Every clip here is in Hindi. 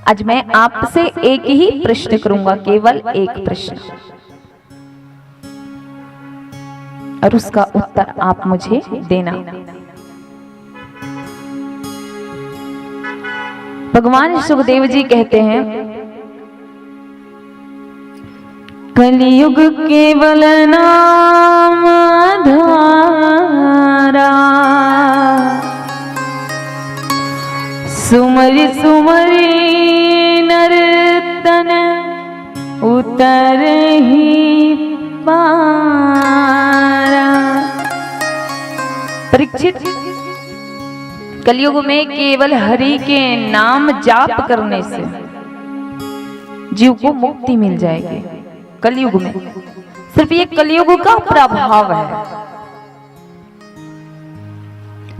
आज मैं आपसे एक ही प्रश्न करूंगा, केवल एक प्रश्न, और उसका उत्तर आप मुझे देना। भगवान सुखदेव जी कहते हैं, कलियुग केवल नाम आधारा, सुमरि सुमरि नर तन उतर ही पारा। परीक्षित, कलयुग में केवल हरि के नाम जाप करने से जीव को मुक्ति मिल जाएगी। कलयुग में सिर्फ ये कलयुग का प्रभाव है।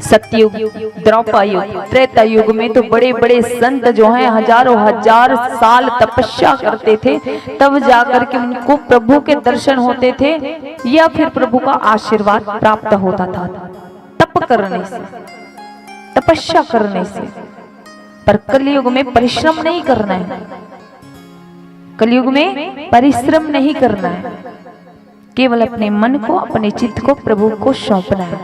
सतयुग, द्वापर युग, त्रेता युग में तो बड़े बड़े संत जो हैं हजारों हजार साल तपस्या करते थे, तब जाकर के उनको प्रभु के दर्शन होते थे या फिर प्रभु का आशीर्वाद प्राप्त होता था, तप करने से, तपस्या करने से। पर कलयुग में परिश्रम नहीं करना है, कलयुग में परिश्रम नहीं करना है, केवल अपने मन को, अपने चित्त को प्रभु को सौंपना है।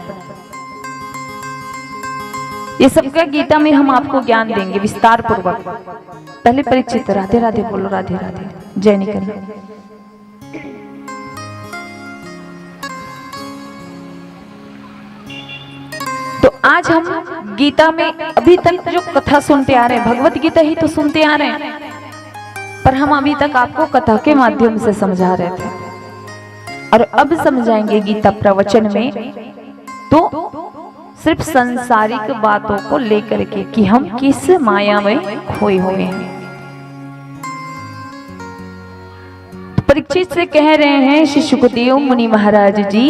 ये सब का गीता में हम आपको ज्ञान देंगे विस्तार पूर्वक। पहले परीक्षित राधे राधे बोलो, राधे राधे, जय निकल। तो आज हम गीता में अभी तक जो कथा सुनते आ रहे हैं, भगवत गीता ही तो सुनते आ रहे हैं, पर हम अभी तक आपको कथा के माध्यम से समझा रहे थे, और अब समझाएंगे गीता प्रवचन में तो सिर्फ संसारिक बातों को लेकर के कि हम किस माया में खोए हुए हैं। तो परीक्षित से कह रहे हैं श्री सुखदेव मुनि महाराज जी,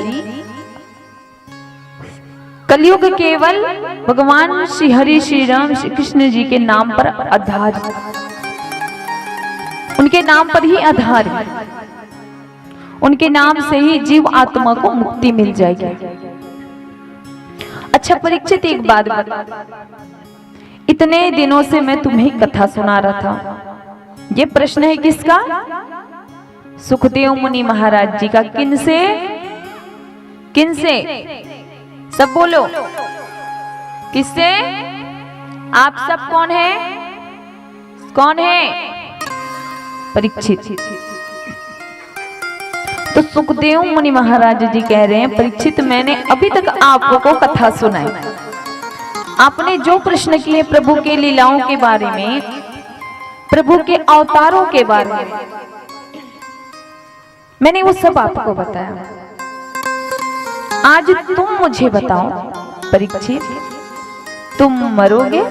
कलयुग केवल भगवान श्री हरि, श्री राम, श्री कृष्ण जी के नाम पर आधारित, उनके नाम पर ही आधार है, उनके नाम से ही जीव आत्मा को मुक्ति मिल जाएगी। अच्छा परीक्षित, एक बात बता, इतने दिनों से मैं तुम्हें कथा सुना रहा था। ये प्रश्न है किसका? सुखदेव मुनि महाराज जी का। किनसे? किनसे? सब बोलो, किससे? आप सब कौन है? कौन है? परीक्षित। तो सुखदेव मुनि महाराज जी कह रहे हैं, परीक्षित मैंने अभी तक आपको कथा सुनाई, आपने जो प्रश्न किए प्रभु के लीलाओं के बारे में, प्रभु के अवतारों के बारे में, मैंने वो सब आपको बताया। आज तुम मुझे बताओ परीक्षित, तुम मरोगे?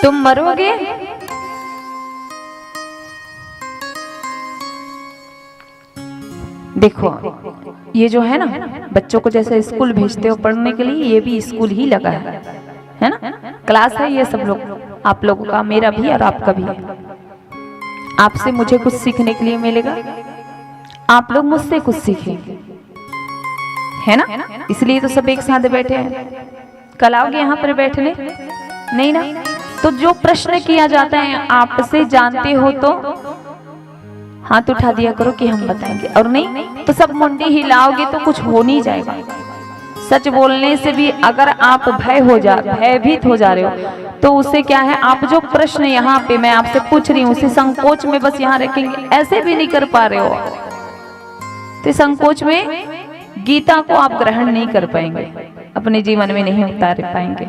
तुम मरोगे? देखो ये जो है ना, बच्चों को जैसे स्कूल भेजते हो पढ़ने के लिए, ये भी स्कूल ही लगा है ना, क्लास है ये सब लोग, आप लोगों का, मेरा भी और आपका भी। आपसे मुझे कुछ सीखने के लिए मिलेगा, आप लोग मुझसे कुछ सीखेंगे, है ना? इसलिए तो सब एक साथ बैठे हैं। कल आओगे यहाँ पर बैठने? नहीं ना? तो जो प्रश्न किया जाता है आपसे जानते हो तो हाथ उठा दिया करो कि हम बताएंगे, और नहीं तो सब मुंडी हिलाओगे तो कुछ हो नहीं जाएगा। सच बोलने से भी अगर आप भयभीत हो जा रहे हो तो उससे क्या है, आप जो प्रश्न यहाँ पे मैं आपसे पूछ रही हूँ उसे संकोच में बस यहाँ रखेंगे, ऐसे भी नहीं कर पा रहे हो तो संकोच में गीता को आप ग्रहण नहीं कर पाएंगे, अपने जीवन में नहीं उतार पाएंगे।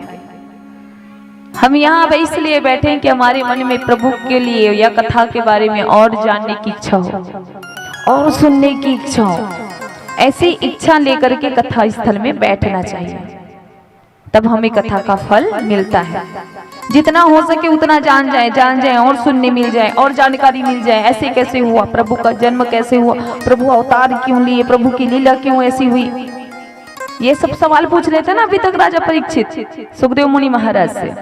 हम यहाँ पे इसलिए बैठे हैं कि हमारे मन में प्रभु के लिए या कथा के बारे में और जानने की इच्छा हो और सुनने की इच्छा हो। ऐसी इच्छा लेकर के कथा स्थल में बैठना चाहिए, तब हमें कथा का फल मिलता है। जितना हो सके उतना जान जाए और सुनने मिल जाए और जानकारी मिल जाए। ऐसे कैसे हुआ, प्रभु का जन्म कैसे हुआ, प्रभु अवतार क्यों लिए, प्रभु की लीला क्यों ऐसी हुई, ये सब सवाल पूछ रहे थे ना अभी तक राजा परीक्षित सुखदेव मुनि महाराज से।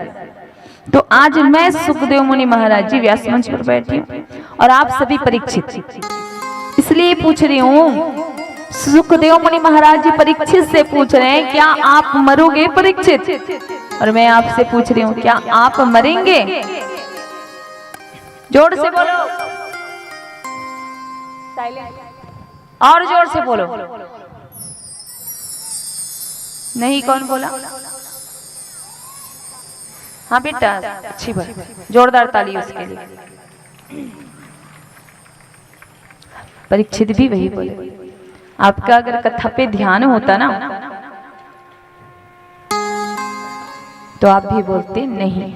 तो आज मैं सुखदेव मुनि महाराज जी व्यास मंच पर बैठी हूँ और आप सभी परीक्षित, इसलिए पूछ रही हूँ। सुखदेव मुनि महाराज जी परीक्षित से पूछ रहे हैं, क्या आप मरोगे परीक्षित? और मैं आपसे पूछ रही हूँ, क्या आप मरेंगे? जोर से बोलो, और जोर से बोलो। नहीं, कौन बोला? हाँ बेटा, अच्छी बात, जोरदार ताली उसके लिए। परीक्षित भी वही बोले। आपका अगर कथा पे ध्यान होता ना तो आप भी बोलते नहीं।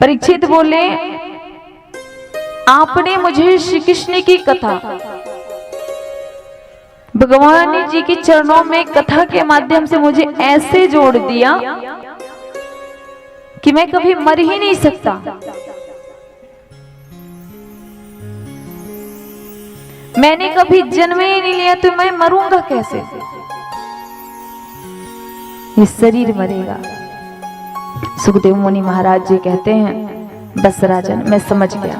परीक्षित बोले, आपने मुझे श्री कृष्ण की कथा, भगवान जी के चरणों में कथा के माध्यम से मुझे ऐसे जोड़ दिया कि मैं कभी मर ही नहीं सकता। मैंने कभी जन्म ही नहीं लिया तो मैं मरूंगा कैसे? ये शरीर मरेगा। सुखदेव मुनि महाराज जी कहते हैं, बस राजन, मैं समझ गया,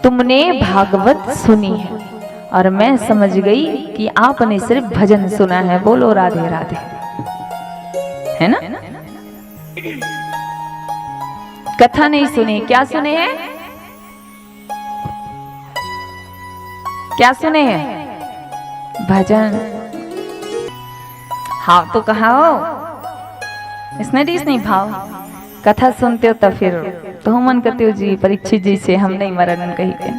तुमने भागवत सुनी है और मैं समझ गई कि आपने सिर्फ भजन सुना है। बोलो राधे राधे, है ना? कथा नहीं सुनी, क्या सुने हैं? क्या सुने हैं? भजन। हाँ तो कहा हो, इसने नहीं भाव। कथा सुनते हो तो फिर तो मन करते हो जी परीक्षित जी से हम नहीं मरण कही के।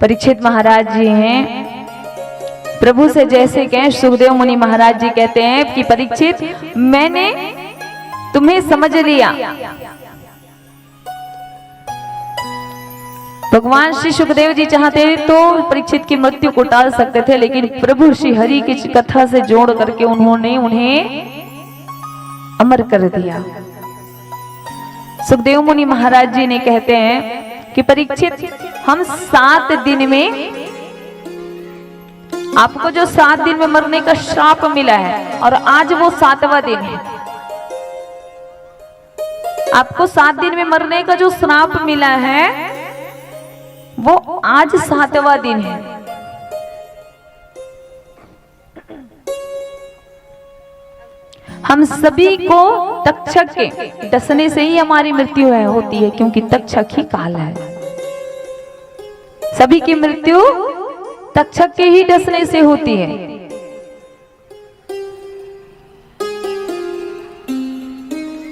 परीक्षित महाराज जी हैं, प्रभु से जैसे कहें, सुखदेव मुनि महाराज जी कहते हैं कि परीक्षित, मैंने तुम्हें समझ लिया। भगवान श्री सुखदेव जी चाहते तो परीक्षित की मृत्यु को टाल सकते थे, लेकिन प्रभु श्री हरि की कथा से जोड़ करके उन्होंने उन्हें अमर कर दिया। सुखदेव मुनि महाराज जी ने कहते हैं कि परीक्षित, हम 7 दिन में, आपको जो 7 दिन में मरने का श्राप मिला है और आज वो 7वां दिन है। आपको 7 दिन में मरने का जो श्राप मिला है वो आज 7वां दिन है। हम सभी को तक्षक के डसने से ही हमारी मृत्यु होती है, क्योंकि तक्षक ही काल है। सभी की मृत्यु तक्षक के ही डसने से होती है।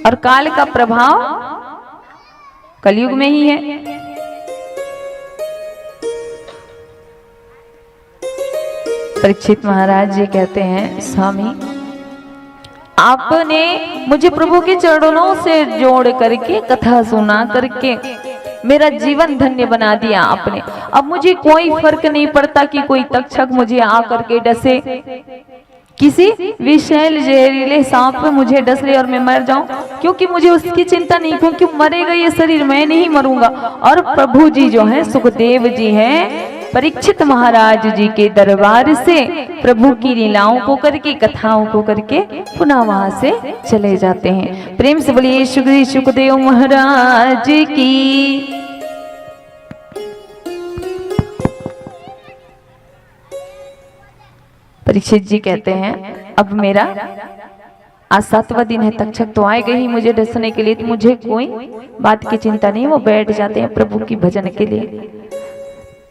और काल का प्रभाव कलयुग में ही है। परीक्षित महाराज जी कहते हैं, स्वामी, आपने मुझे प्रभु के चरणों से जोड़ करके कथा सुना करके मेरा जीवन धन्य बना दिया आपने। अब मुझे कोई फर्क नहीं पड़ता कि कोई तक्षक मुझे आकर के डसे, किसी विषैल जहरीले सांप पे मुझे डस ले और मैं मर जाऊं, क्योंकि मुझे उसकी चिंता नहीं, क्योंकि मरेगा ये शरीर, मैं नहीं मरूंगा। और प्रभु जी जो हैं, सुखदेव जी हैं, परीक्षित महाराज जी के दरबार से प्रभु की लीलाओं को करके, कथाओं को करके पुनः वहां से चले जाते हैं। प्रेम से बोलिए श्री सुखदेव महाराज की। परीक्षित जी कहते हैं, अब मेरा आज 7वां दिन है, तक्षक तो आएगा ही मुझे डसने के लिए, तो मुझे कोई बात की चिंता नहीं। वो बैठ जाते हैं प्रभु की भजन के लिए।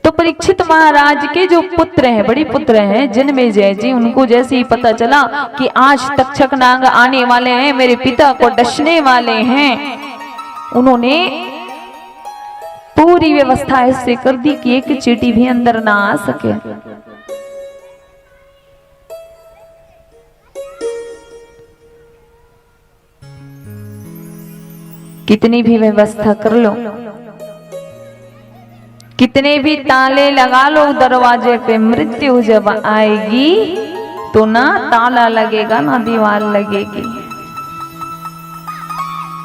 तो परीक्षित महाराज के जो पुत्र हैं, बड़ी पुत्र हैं जन्मेजय जी, उनको जैसे ही पता चला कि आज तक्षक नाग आने वाले हैं, मेरे पिता को डसने वाले हैं, उन्होंने पूरी व्यवस्था ऐसे कर दी कि एक चींटी भी अंदर ना आ सके। कितनी भी व्यवस्था कर लो, कितने भी ताले लगा लो दरवाजे पे, मृत्यु जब आएगी तो ना ताला लगेगा ना दीवार लगेगी।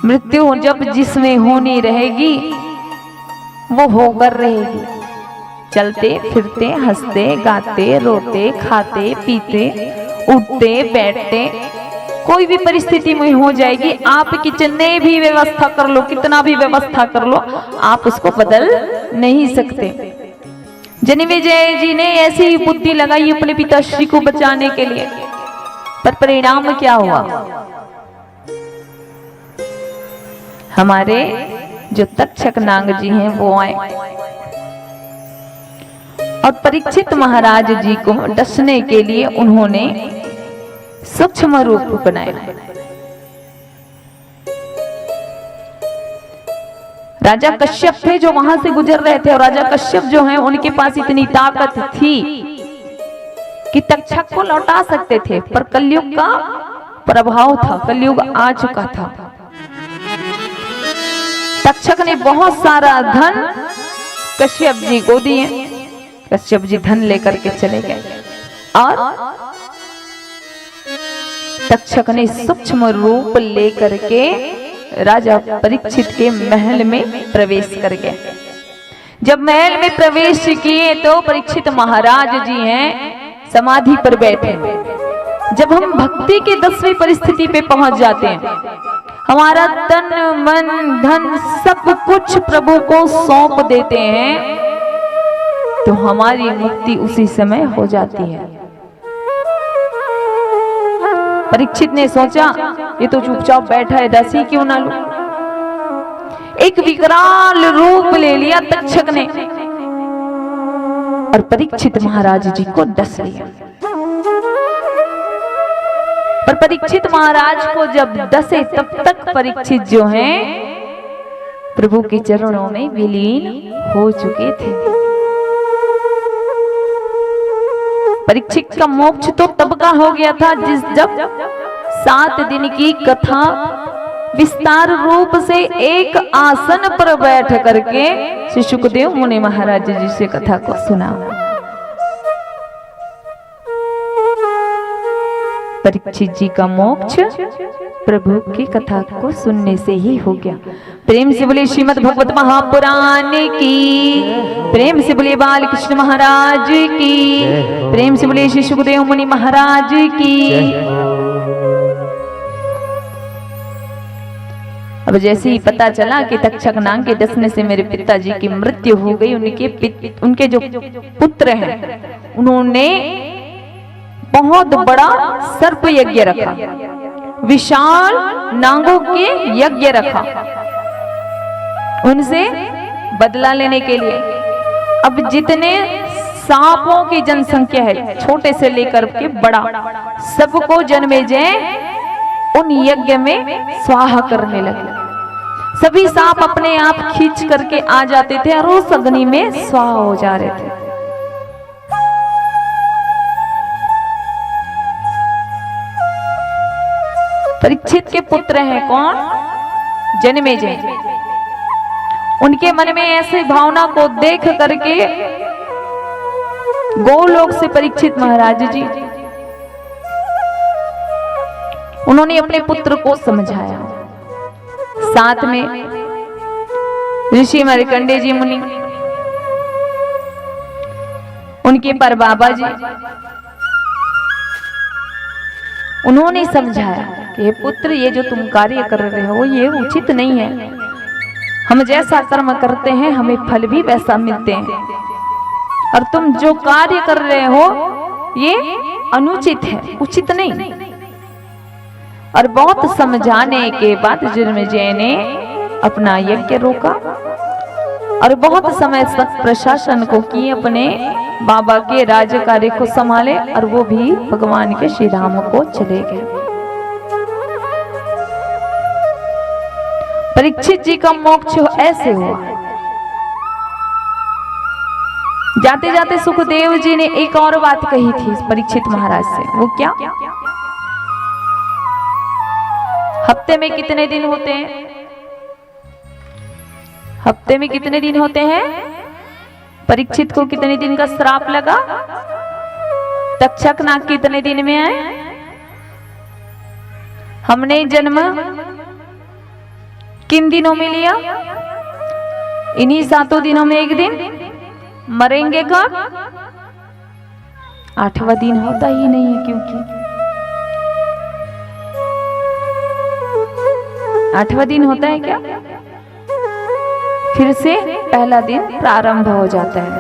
मृत्यु जब जिसमें होनी रहेगी वो होकर रहेगी। चलते फिरते हंसते गाते रोते खाते पीते उठते बैठते कोई भी परिस्थिति में हो जाएगी। आप कितने भी व्यवस्था कर लो, कितना भी व्यवस्था कर लो, आप उसको बदल नहीं सकते। जन्मेजय जी ने ऐसी बुद्धि लगाई अपने पिताश्री को बचाने के लिए, पर परिणाम क्या हुआ? हमारे जो तक्षक नाग जी हैं वो आए और परीक्षित महाराज जी को डसने के लिए उन्होंने सूक्ष्म रूप बनाया। राजा कश्यप थे जो वहां से गुजर रहे थे, और राजा कश्यप जो हैं उनके पास इतनी ताकत थी कि तक्षक को लौटा सकते थे, पर कलयुग का प्रभाव था, कलयुग आ चुका था। तक्षक ने बहुत सारा धन कश्यप जी को दिए। कश्यप जी धन लेकर के चले गए और तक्षक ने सूक्ष्म रूप लेकर के राजा परीक्षित के महल में प्रवेश कर गए। जब महल में प्रवेश किए तो परीक्षित महाराज जी हैं समाधि पर बैठे। जब हम भक्ति के 10वीं परिस्थिति पे पहुंच जाते हैं, हमारा तन मन धन सब कुछ प्रभु को सौंप देते हैं, तो हमारी मुक्ति उसी समय हो जाती है। परीक्षित ने सोचा ये तो चुपचाप बैठा है, दसी क्यों ना लूं। एक विकराल रूप ले लिया तक्षक ने और परीक्षित महाराज जी को डस लिया। पर परीक्षित महाराज को जब डसे तब तक परीक्षित जो हैं प्रभु के चरणों में विलीन हो चुके थे। परीक्षित का मोक्ष तो तब का हो गया था जब 7 दिन की कथा विस्तार रूप से एक आसन पर बैठ करके श्री शुकदेव मुनि महाराज जी से कथा को सुना। परीक्षित जी का मोक्ष प्रभु की कथा को सुनने से ही हो गया। प्रेम से बोले श्रीमद् भगवत महापुराण की, प्रेम से बोले बाल कृष्ण महाराज की, प्रेम से बोले श्री शुकदेव मुनि महाराज की। अब जैसे ही पता चला कि तक्षक नाग के डसने से मेरे पिताजी की मृत्यु हो गई, उनके जो पुत्र हैं उन्होंने बहुत बड़ा सर्प यज्ञ रखा, विशाल नागों के यज्ञ रखा उनसे बदला लेने के लिए। अब जितने सांपों की जनसंख्या है, छोटे से लेकर के बड़ा, सबको जन्मेजय उन यज्ञ में स्वाहा करने लगे। सभी सांप अपने आप खींच करके आ जाते थे और उस अग्नि में स्वाहा हो जा रहे थे। परीक्षित के पुत्र हैं कौन? जन्मेजय। उनके मन में ऐसी भावना को देख करके गोलोक से परीक्षित महाराज जी उन्होंने अपने पुत्र को समझाया। साथ में ऋषि मार्कंडेय जी मुनि, उनके पर बाबा जी, उन्होंने समझाया कि हे पुत्र, ये जो तुम कार्य कर रहे हो ये उचित नहीं है। हम जैसा कर्म करते हैं हमें फल भी वैसा मिलते हैं, और तुम जो कार्य कर रहे हो ये अनुचित है, उचित नहीं। और बहुत समझाने के बाद जन्मेजय ने अपना यज्ञ रोका और बहुत समय तक प्रशासन को किए, अपने बाबा के राज्य कार्य को संभाले, और वो भी भगवान के श्री धाम को चले गए। परीक्षित जी का मोक्ष ऐसे हुआ। जाते जाते सुखदेव जी ने एक और बात कही थी परीक्षित महाराज से। वो क्या? हफ्ते में कितने दिन होते हैं? हफ्ते में कितने दिन होते हैं? परीक्षित को कितने दिन का श्राप लगा? तक्षक नाग कितने दिन में आए? हमने जन्म किन दिनों में लिया? इन्हीं 7 दिनों में एक दिन। मरेंगे कब? 8वां दिन होता ही नहीं है, क्योंकि 8वां दिन होता है क्या? फिर से पहला दिन प्रारंभ हो जाता है।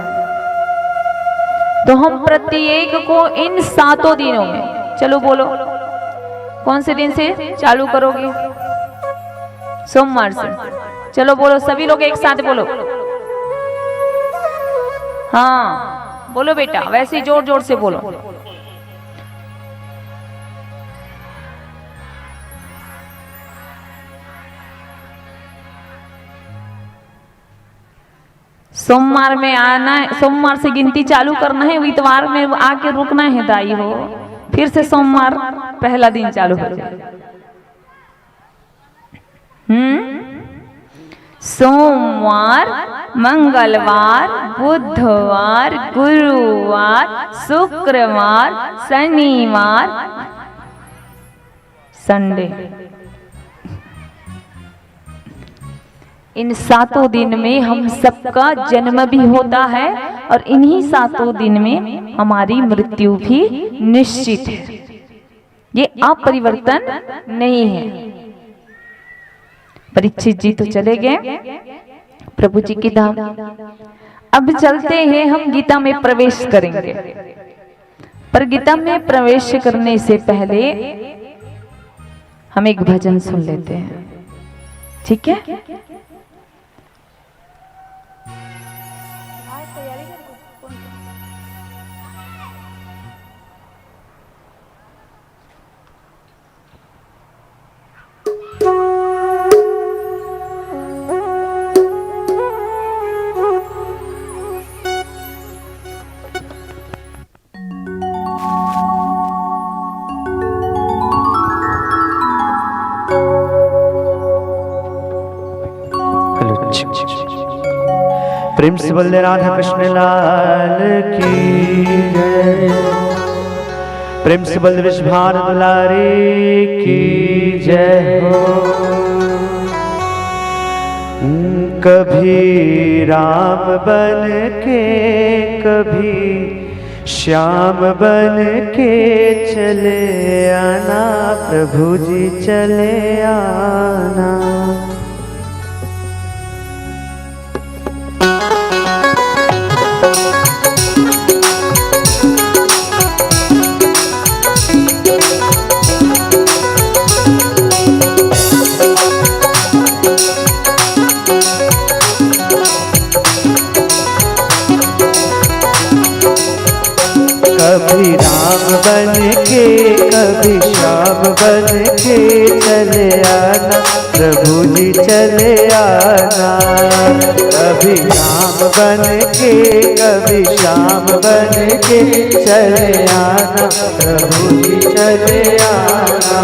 तो हम प्रत्येक को इन 7 दिनों में, चलो बोलो कौन से दिन से चालू करोगे? सोमवार से। चलो बोलो, सभी लोग एक साथ बोलो। हाँ बोलो बेटा, वैसे ही जोर जोर से बोलो। सोमवार में आना है, सोमवार से गिनती चालू करना है, इतवार में आके रुकना है दाई हो, फिर से सोमवार पहला दिन चालू हो जाए। सोमवार, मंगलवार, बुधवार, गुरुवार, शुक्रवार, शनिवार, संडे। इन 7 दिन में हम सबका जन्म भी होता है और इन्हीं 7 दिन में हमारी मृत्यु भी निश्चित है। ये अपरिवर्तन नहीं है। परीक्षित जी तो चले गए प्रभु जी की धाम। अब चलते हैं, हम गीता में प्रवेश करेंगे। पर गीता में प्रवेश करने से पहले हम एक भजन सुन लेते हैं, ठीक है? प्रेम से बोल राधा कृष्ण लाल की जय। प्रेम से बोल विश्वभार दुलारी की जय हो। कभी राम बन के, कभी श्याम बन के चले आना, प्रभु जी चले आना। कभी राम बन के, कभी श्याम बन के चले आना, प्रभु जी चले आना। कभी राम बन के, कभी श्याम बन के चले आना, प्रभु जी चले आना।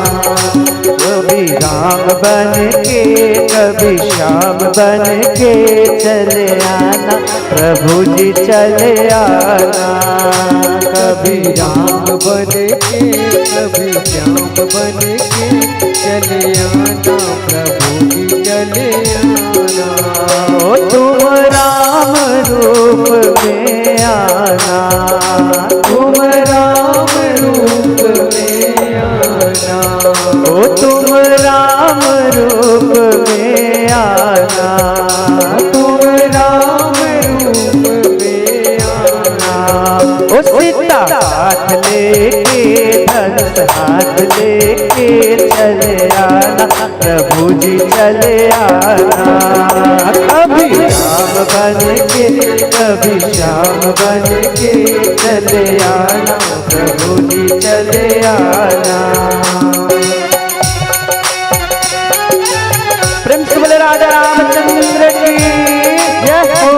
कभी राम बन के, कभी श्याम बन के चले आना, प्रभु जी चले आना। कभी राम बन के, कभी श्याम बन के चले आना, प्रभु जी चले आना। ओ तुम राम रूप में आना, तुम राम रूप में आना। ओ तुम राम रूप में आना, तुम राम रूप में आना। ओ सीता हाथ लेके, धनुष हाथ लेके चले आना, प्रभु जी चले आना। कभी राम बन के, कभी श्याम बन के चले आना, प्रभु जी चले आना। प्रेम से बोले राजा रामचंद्र की जय हो।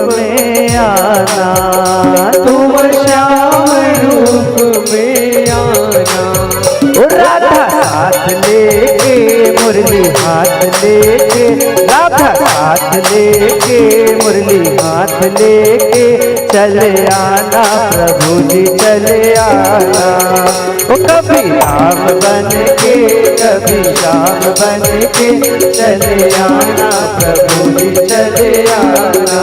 में आना, तुम श्याम रूप में आना। राधा साथ लेके मुरली हाथ लेके, राधा साथ लेके मुरली हाथ लेके चले आना प्रभु जी चले आना। वो कभी राम बन के कभी श्याम बन के चले आना प्रभु जी चले आना।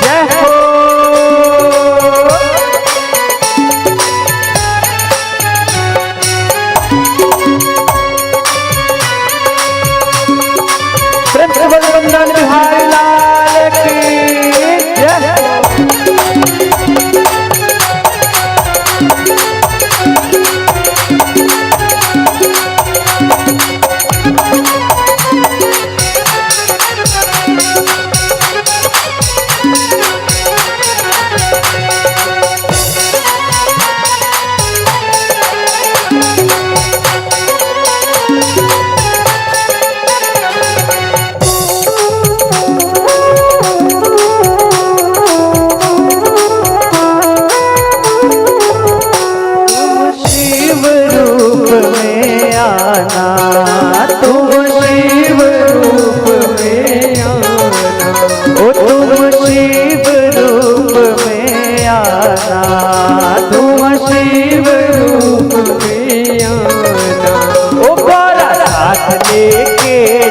जय हो वंदन बिहारी लाल की जय।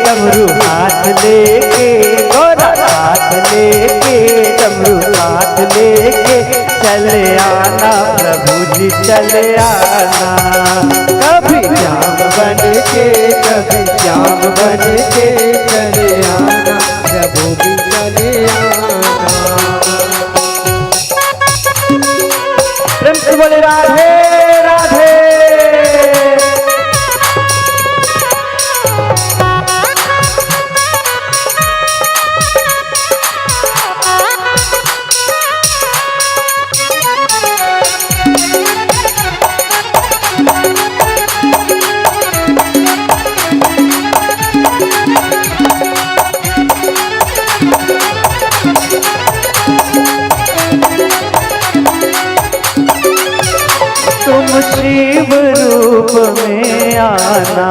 डमरू हाथ लेके, गोरा हाथ लेके डमरू हाथ लेके चले आना प्रभु जी चले आना। कभी श्याम बन के कभी श्याम बन के चले आना प्रभु जी चले आना। प्रेम से बोले राधे राधे। तुम शिव रूप में आना,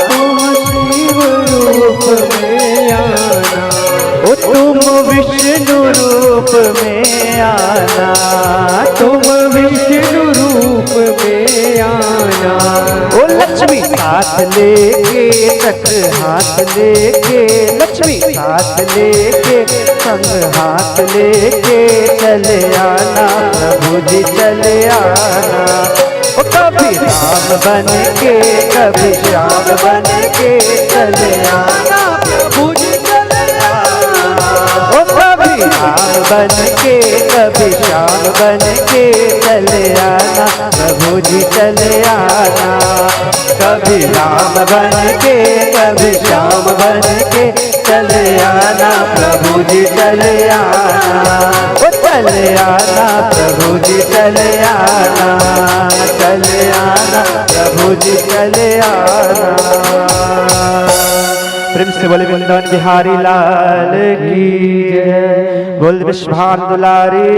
तुम शिव रूप में आना। ओ तुम विष्णु रूप में आना, तुम विष्णु रूप में आना। ओ लक्ष्मी साथ लेके चक्र हाथ लेके, लक्ष्मी साथ लेके संग हाथ लेके चले आना प्रभु जी चले आना। ओ कभी राम बन के कभी श्याम बन के चले आना प्रभु जी चले आना। ओ कभी राम बन के कभी श्याम बन के चले आना प्रभु जी चले आना। कभी राम बन के कभी श्याम बन के चले आना प्रभु जी चले आना। ओ चले आना प्रभु जी चले आना, चले आना प्रभु जी चले आना। प्रेम से बोले वृंदावन बिहारी लाल की जय, बोल विश्वभानु दुलारी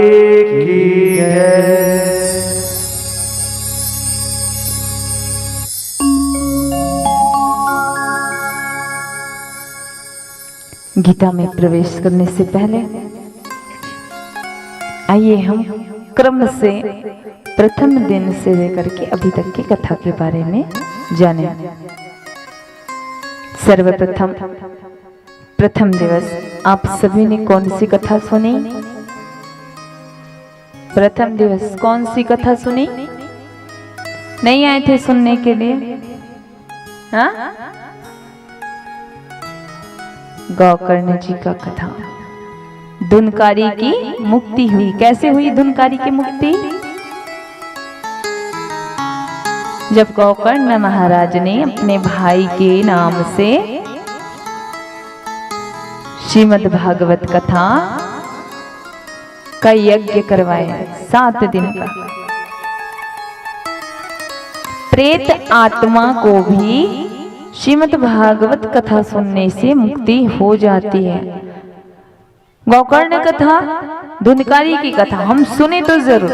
की जय। गीता में प्रवेश करने से पहले आइए हम क्रम से प्रथम दिन से लेकर के अभी तक की कथा के बारे में जाने। सर्वप्रथम प्रथम दिवस आप सभी ने कौन सी कथा सुनी? प्रथम दिवस कौन सी कथा सुनी? नहीं आए थे सुनने के लिए? हाँ, गौकर्ण जी का कथा। धुनकारी की मुक्ति हुई। कैसे हुई धुनकारी की मुक्ति? जब गौकर्ण महाराज ने अपने भाई के नाम से श्रीमद् भागवत कथा का यज्ञ करवाया 7 दिन का। प्रेत आत्मा को भी श्रीमद् भागवत कथा सुनने से मुक्ति हो जाती है। गोकर्ण कथा, धुंधकारी की कथा हम सुने तो जरूर,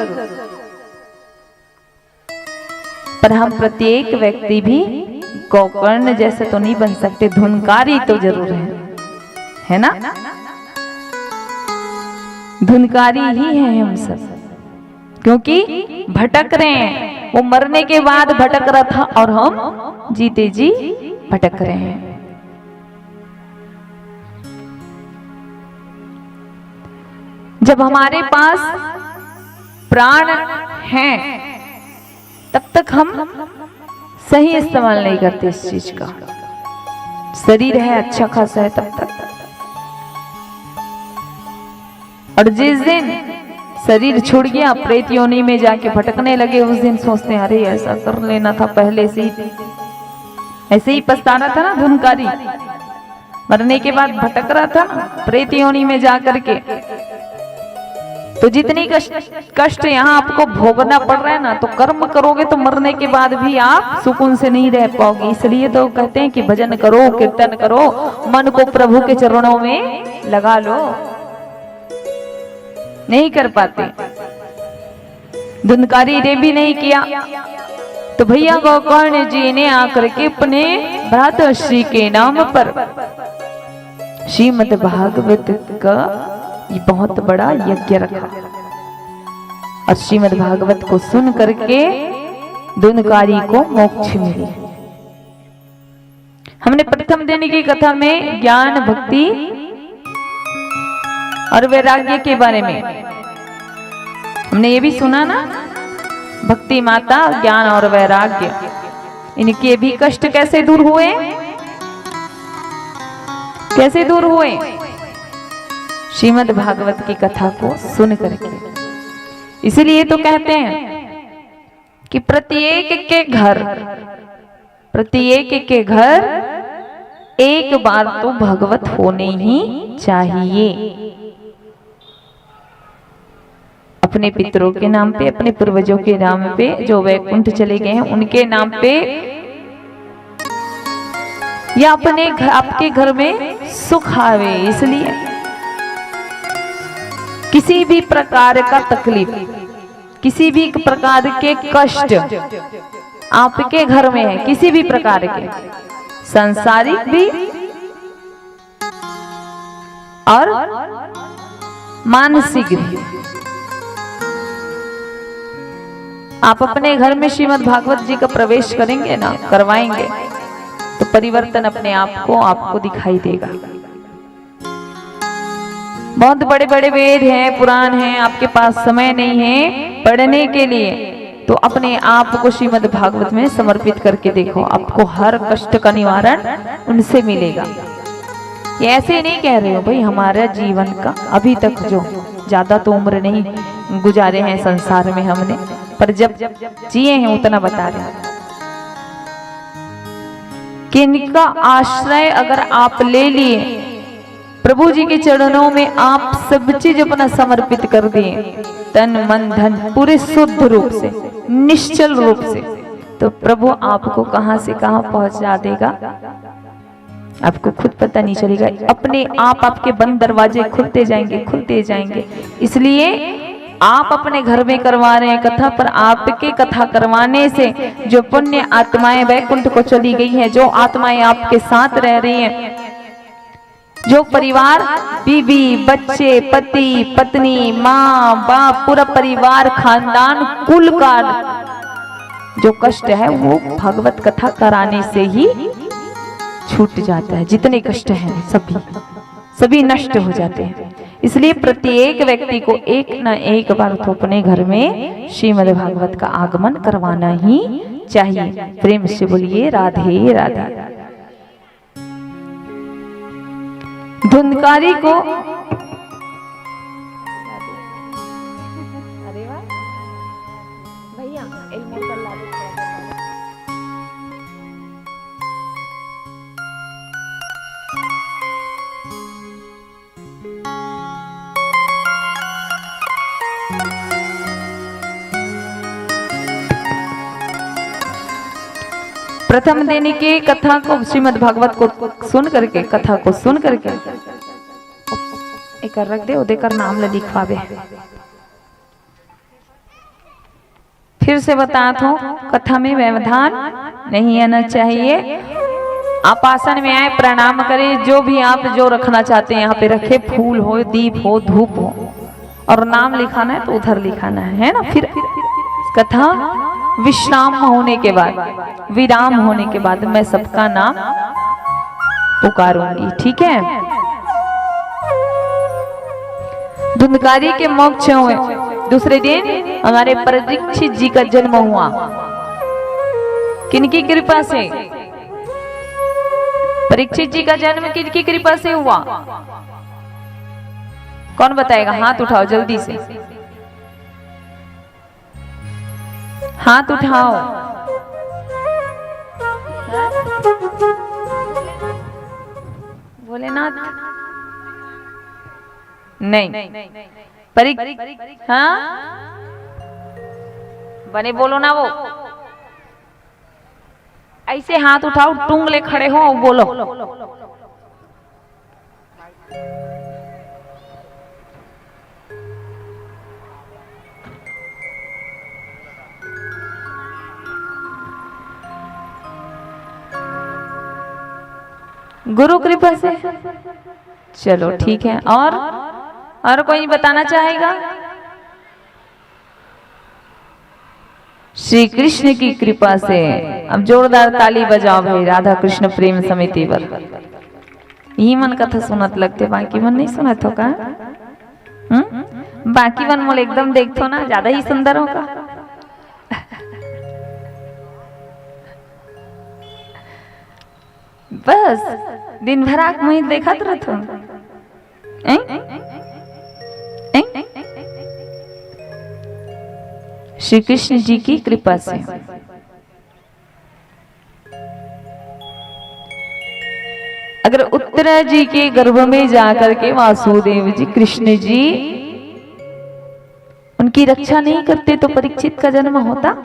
पर हम प्रत्येक व्यक्ति भी गोकर्ण जैसे तो नहीं बन सकते, धुंधकारी तो जरूर है ना? धुंधकारी ही है हम सब, क्योंकि भटक रहे हैं। वो मरने के बाद भटक रहा था और हम जीते जी भटक रहे हैं। जब हमारे पास प्राण हैं तब तक हम सही इस्तेमाल नहीं करते इस चीज का। शरीर है अच्छा खासा है तब तक, और जिस दिन शरीर छूट गया, प्रेत योनि में जाके भटकने लगे, उस दिन सोचते हैं अरे ऐसा कर लेना था पहले से ही। ऐसे ही पछताना था ना धुंधकारी, मरने के बाद भटक रहा था ना प्रेत योनि में जाकर के। तो जितनी कष्ट यहाँ आपको भोगना पड़ रहा है ना, तो कर्म करोगे तो मरने के बाद भी आप सुकून से नहीं रह पाओगे। इसलिए तो कहते हैं कि भजन करो, कीर्तन करो, मन को प्रभु के चरणों में लगा लो। नहीं कर पाते, धुंधकारी ने भी नहीं किया। तो भैया गोकर्ण जी ने आकर के अपने भ्राताश्री के नाम पर श्रीमद् भागवत का ये बहुत बड़ा यज्ञ रखा, और श्रीमद् भागवत को सुन करके धुंधकारी को मोक्ष मिली। हमने प्रथम दिन की कथा में ज्ञान, भक्ति और वैराग्य के बारे में हमने ये भी सुना ना, भक्ति माता, ज्ञान और वैराग्य, इनके भी कष्ट कैसे दूर हुए, कैसे दूर हुए? श्रीमद् भागवत की कथा को सुन करके। इसलिए तो कहते हैं कि प्रत्येक के घर एक बार तो भागवत होने ही चाहिए। अपने पितरों के नाम पे, अपने पूर्वजों के नाम पे, जो वैकुंठ चले गए हैं उनके नाम पे, या अपने आपके घर में सुख आवे। इसलिए किसी भी प्रकार का तकलीफ, किसी भी प्रकार के कष्ट आपके घर में है, किसी भी प्रकार के, सांसारिक भी और मानसिक भी, आप अपने घर में श्रीमद् भागवत जी का प्रवेश करेंगे ना, करवाएंगे, तो परिवर्तन अपने आपको दिखाई देगा। बहुत बड़े बड़े वेद हैं, पुराण हैं, आपके पास समय नहीं है पढ़ने के लिए, तो अपने आप को श्रीमद् भागवत में समर्पित करके देखो, आपको हर कष्ट का निवारण उनसे मिलेगा। ये ऐसे नहीं कह रहे हो भाई, हमारा जीवन का अभी तक जो ज्यादा तो उम्र नहीं गुजारे हैं संसार में हमने, पर जब जिए हैं उतना बता रहे हैं कि इनका आश्रय अगर आप ले लिए, प्रभु जी के चरणों में आप सब चीज अपना समर्पित कर दिए, तन मन धन पूरे शुद्ध रूप से, निश्चल रूप से, तो प्रभु आपको कहां से कहां पहुंचा देगा आपको खुद पता नहीं चलेगा। अपने आप आपके बंद दरवाजे खुलते जाएंगे, खुलते जाएंगे। इसलिए आप अपने घर में करवा रहे हैं कथा, पर आपके कथा करवाने से जो पुण्य आत्माएं वैकुंठ को चली गई हैं, जो आत्माएं आपके साथ रह रही हैं, जो परिवार, बीवी, बच्चे, पति, पत्नी, माँ, बाप, पूरा परिवार, खानदान, कुल का जो कष्ट है वो भागवत कथा कराने से ही छूट जाता है। जितने कष्ट हैं सभी नष्ट हो जाते हैं। इसलिए प्रत्येक व्यक्ति को एक न एक बार तो अपने घर में श्रीमद् भागवत का आगमन करवाना ही चाहिए। प्रेम से बोलिए राधे राधे। धुंधकारी को प्रथम दिन की कथा को, श्रीमद् भागवत को सुन करके, कथा को सुन करके एक रख दे, उदय कर नाम ल लिखवावे। फिर से बतात हूँ, कथा में व्यवधान नहीं आना चाहिए। आप आसन में आए, प्रणाम करें, जो भी आप जो रखना चाहते हैं यहाँ पे रखे, फूल हो, दीप हो, धूप हो, और नाम लिखाना है तो उधर लिखाना है ना। फिर कथा विश्राम होने के बाद, विराम होने के बाद मैं सबका नाम पुकारूंगी, ठीक है। धुंधकारी के मोक्ष हुए। दूसरे दिन हमारे परीक्षित जी का जन्म हुआ। किनकी कृपा से? परीक्षित जी का जन्म किनकी कृपा से हुआ? कौन बताएगा? हाथ उठाओ जल्दी से, हाथ उठाओ। भोलेनाथ नहीं, हाँ बने बोलो ना, वो ऐसे हाथ उठाओ, टूंगले खड़े हो और बोलो। गुरु कृपा से। चलो ठीक है। और कोई बताना चाहेगा? श्री कृष्ण की कृपा से। अब जोरदार ताली बजाओ भाई, राधा कृष्ण प्रेम समिति पर। यही मन कथा सुनत लगते, बाकी मन नहीं सुनत हो का? बाकी मन मोल एकदम देखो ना, ज्यादा ही सुंदर होगा। बस दिन भर आँख मुझे देखत रहते हो। श्री कृष्ण जी की कृपा से। अगर उत्तरा जी के गर्भ में जाकर के वासुदेव जी, कृष्ण जी उनकी रक्षा नहीं करते तो परीक्षित का जन्म होता?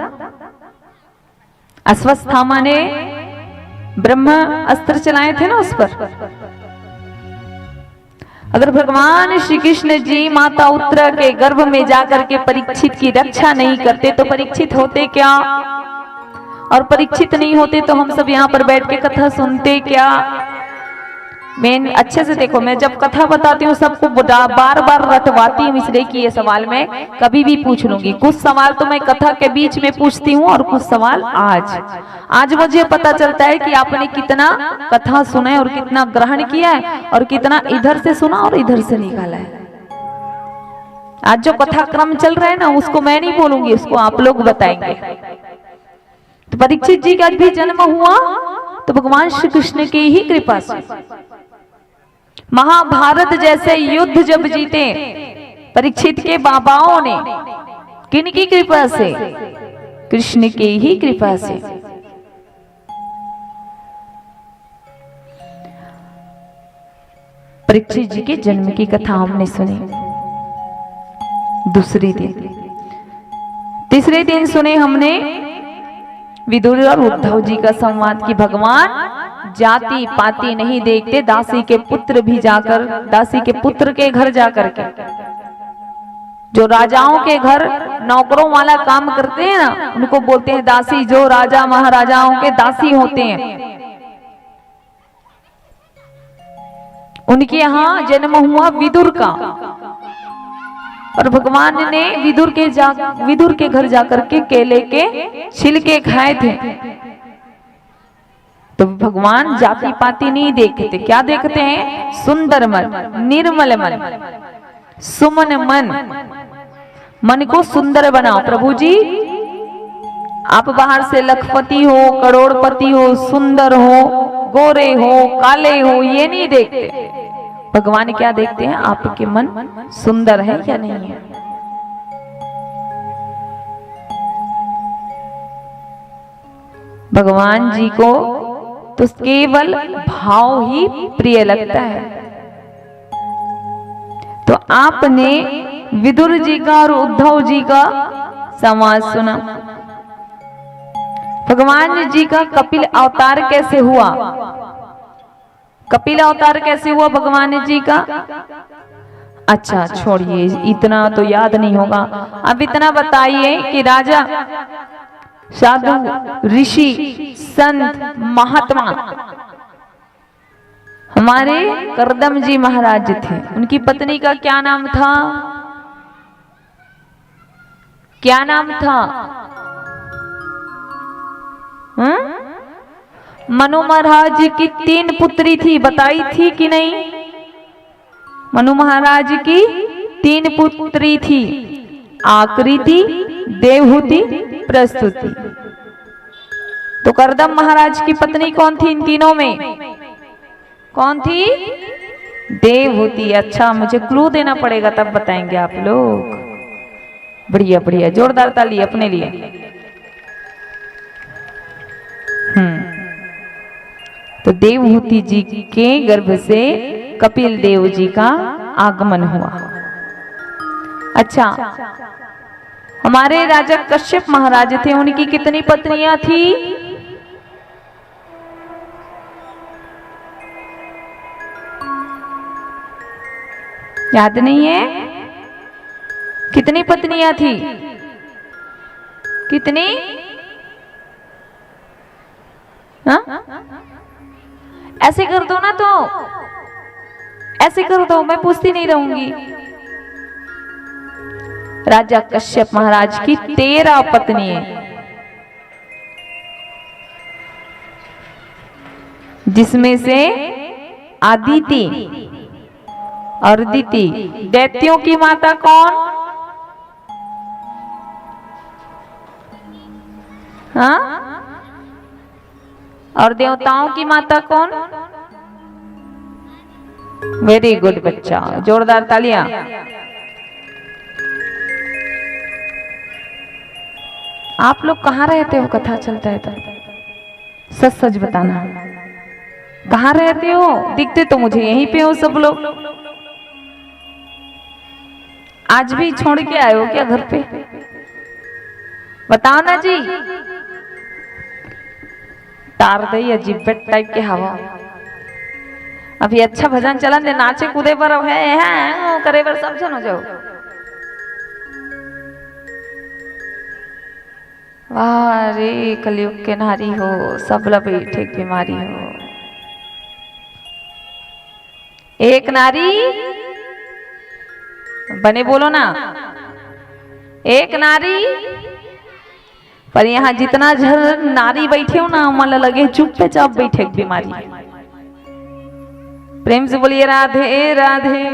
अश्वत्थामा ने ब्रह्म अस्त्र चलाए थे ना उस पर। अगर भगवान श्री कृष्ण जी माता उत्तरा के गर्भ में जाकर के परीक्षित की रक्षा नहीं करते तो परीक्षित होते क्या? और परीक्षित नहीं होते तो हम सब यहाँ पर बैठ के कथा सुनते क्या? मैं अच्छे से देखो, मैं जब कथा बताती हूँ सबको बार बार रटवाती हूँ, इसलिए कि ये सवाल मैं कभी भी पूछ लूंगी। कुछ सवाल तो मैं कथा के बीच में पूछती हूँ और कुछ सवाल आज मुझे पता चलता है कि आपने कितना कथा सुना है और कितना ग्रहण किया है और कितना इधर से सुना और इधर से निकाला है। आज जो कथा क्रम चल रहा है ना, उसको मैं नहीं बोलूंगी, उसको आप लोग बताएंगे। तो परीक्षित जी का भी जन्म हुआ तो भगवान श्री कृष्ण की ही कृपा से। महाभारत जैसे युद्ध जब जीते परीक्षित के बाबाओं ने, किनकी कृपा से? कृष्ण की ही कृपा से। परीक्षित जी के जन्म की कथा हमने सुनी। दूसरे दिन, तीसरे दिन सुने हमने विदुर और उद्धव जी का संवाद की भगवान जाति पाति नहीं देखते, दासी के पुत्र भी जाकर, दासी के पुत्र के घर जाकर के, जो राजाओं के घर नौकरों वाला काम करते हैं ना, उनको बोलते हैं दासी। जो राजा महाराजाओं के दासी होते हैं, उनके यहाँ जन्म हुआ विदुर का। और भगवान ने विदुर के घर जाकर के केले के छिलके खाए थे। तो भगवान जाति पाति नहीं देखते, क्या देखते हैं? सुंदर मन, निर्मल मन, सुमन मन। मन को सुंदर बनाओ। प्रभु जी आप बाहर से लखपति हो, करोड़पति हो, सुंदर हो, गोरे हो, काले हो, ये नहीं देखते। भगवान क्या देखते हैं? आपके मन सुंदर है या नहीं है। भगवान जी को तो केवल भाव ही प्रिय लगता है। तो आपने विदुर जी का और उद्धव जी का संवाद सुना। भगवान जी का कपिल अवतार कैसे हुआ? कपिल अवतार कैसे हुआ भगवान जी का? अच्छा छोड़िए, इतना तो याद नहीं होगा। अब इतना बताइए कि राजा, साधु, ऋषि, संत, महात्मा हमारे करदम जी महाराज थे, उनकी पत्नी का क्या नाम था? क्या नाम था? मनु महाराज की 3 पुत्री थी, बताई थी कि नहीं? मनु महाराज की 3 पुत्री थी, आकृति, देवहूति, प्रस्तुति। तो करदम महाराज की पत्नी कौन थी इन तीनों में? कौन थी? देवहूति। अच्छा, मुझे क्लू देना पड़ेगा तब बताएंगे आप लोग। बढ़िया बढ़िया, जोरदार ताली अपने लिए। तो देवहूति जी के गर्भ से कपिल देव जी का आगमन हुआ। अच्छा, हमारे राजा कश्यप महाराज थे, उनकी कितनी पत्नियां थी? याद नहीं है? कितनी पत्नियां थी? कितनी? हाँ? ऐसे कर दो ना, तो ऐसे कर दो, मैं पूछती नहीं रहूंगी। राजा कश्यप महाराज की 13 पत्नियां, जिसमें से आदिति और दिति। दैत्यों की माता कौन? हाँ? और देवताओं की माता कौन? वेरी गुड बच्चा, जोरदार तालियां। आप लोग कहाँ रहते हो? कथा चलता है तो सच सच बताना, कहाँ रहते हो? दिखते तो मुझे यहीं पे हो सब लोग। आज भी छोड़ के आए हो क्या घर पे? बताओ ना जी। तार दई अजीब टाइप के हवा। अभी अच्छा भजन चलन दे, नाचे कूदे पर है करे पर सब जन हो जाओ। वाह रे कलयुग के नारी हो, सब लपेटे बीमारी हो। एक नारी बने, बोलो ना, एक नारी। पर यहाँ जितना झर नारी बैठे हो ना, मन लगे चुपचाप बैठे बीमारी। प्रेम से बोलिए राधे राधे।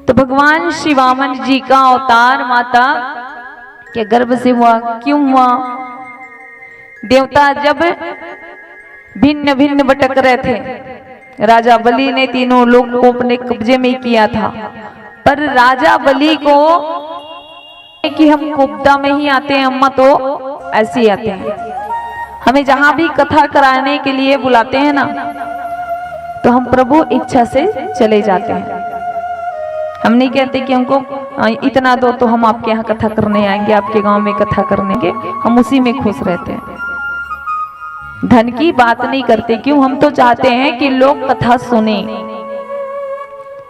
तो भगवान श्री वामन जी का अवतार माता के गर्भ से हुआ। क्यों हुआ? देवता जब भिन्न भिन्न भटक रहे थे, राजा बलि ने तीनों लोग को अपने कब्जे में किया था। पर राजा बलि को कि हम कुब्दा में ही आते हैं, अम्मा तो ऐसे ही आते हैं। हमें जहां भी कथा कराने के लिए बुलाते हैं ना, तो हम प्रभु इच्छा से चले जाते हैं। हम नहीं कहते कि हमको इतना दो तो हम आपके यहाँ कथा करने आएंगे, आपके गांव में कथा करने के। हम उसी में खुश रहते हैं, धन की बात नहीं करते। क्यों? हम तो चाहते हैं कि लोग कथा सुने,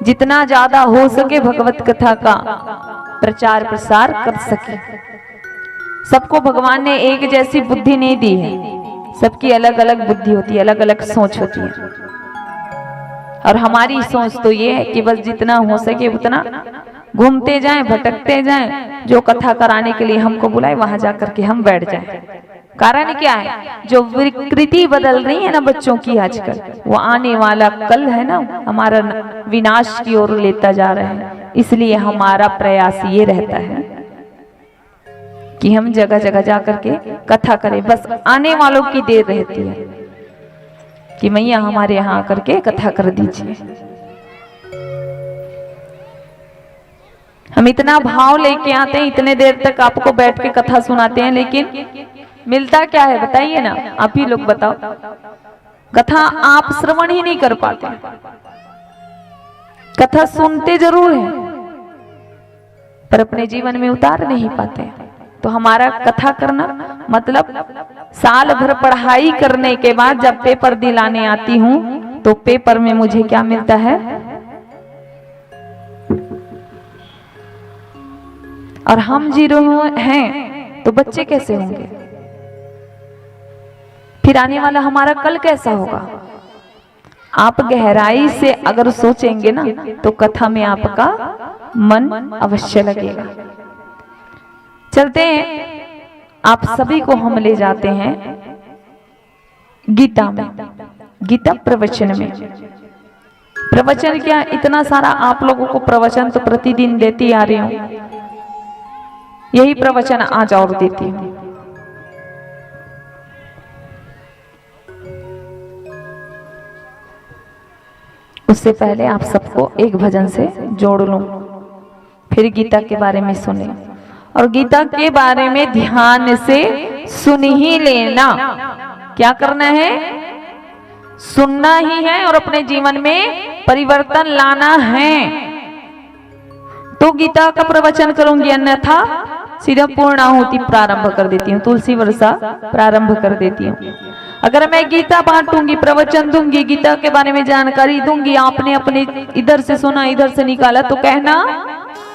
जितना ज्यादा हो सके भगवत कथा का प्रचार प्रसार कर सके। सबको भगवान ने एक जैसी बुद्धि नहीं दी है, सबकी अलग अलग बुद्धि होती है, अलग अलग सोच होती है। और हमारी सोच तो ये है कि बस जितना हो सके उतना घूमते जाएं, भटकते जाएं, जो कथा कराने के लिए हमको बुलाए वहां जाकर के हम बैठ जाएं। कारण क्या है? जो विकृति बदल रही है ना बच्चों की आजकल, वो आने वाला कल है ना हमारा विनाश की ओर लेता जा रहा है। इसलिए हमारा प्रयास ये रहता है कि हम जगह जगह जाकर के कथा करें। बस आने वालों की देर रहती है कि मैया हमारे यहाँ आकर के कथा कर दीजिए। हम इतना भाव लेके आते हैं, इतने देर तक आपको बैठ के कथा सुनाते हैं, लेकिन मिलता क्या है बताइए ना, आप ही लोग बताओ। कथा आप श्रवण ही नहीं कर पाते, कथा सुनते जरूर हैं पर अपने जीवन में उतार नहीं पाते। तो हमारा कथा करना मतलब साल भर पढ़ाई करने के बाद जब पेपर दिलाने आती हूँ तो पेपर में मुझे क्या मिलता है, और हम 0 हैं तो बच्चे कैसे होंगे, फिर आने वाला हमारा कल कैसा होगा। आप गहराई से अगर सोचेंगे ना तो कथा में आपका मन अवश्य लगेगा। चलते हैं, आप सभी को हम ले जाते हैं गीता में, गीता प्रवचन में। प्रवचन क्या, इतना सारा आप लोगों को प्रवचन तो प्रतिदिन देती आ रही हूं, यही प्रवचन आज और देती हूं। उससे पहले आप सबको एक भजन से जोड़ लूं, फिर गीता के बारे में सुने, और गीता के बारे में ध्यान से सुन ही लेना। क्या करना है, सुनना ही है और अपने जीवन में परिवर्तन लाना है। तो गीता का प्रवचन करूंगी, अन्यथा सीधा पूर्ण आहुति प्रारंभ कर देती हूँ, तुलसी वर्षा प्रारंभ कर देती हूँ। अगर मैं गीता बांटूंगी, प्रवचन दूंगी, गीता के बारे में जानकारी दूंगी, आपने अपने इधर से सुना इधर से निकाला, तो कहना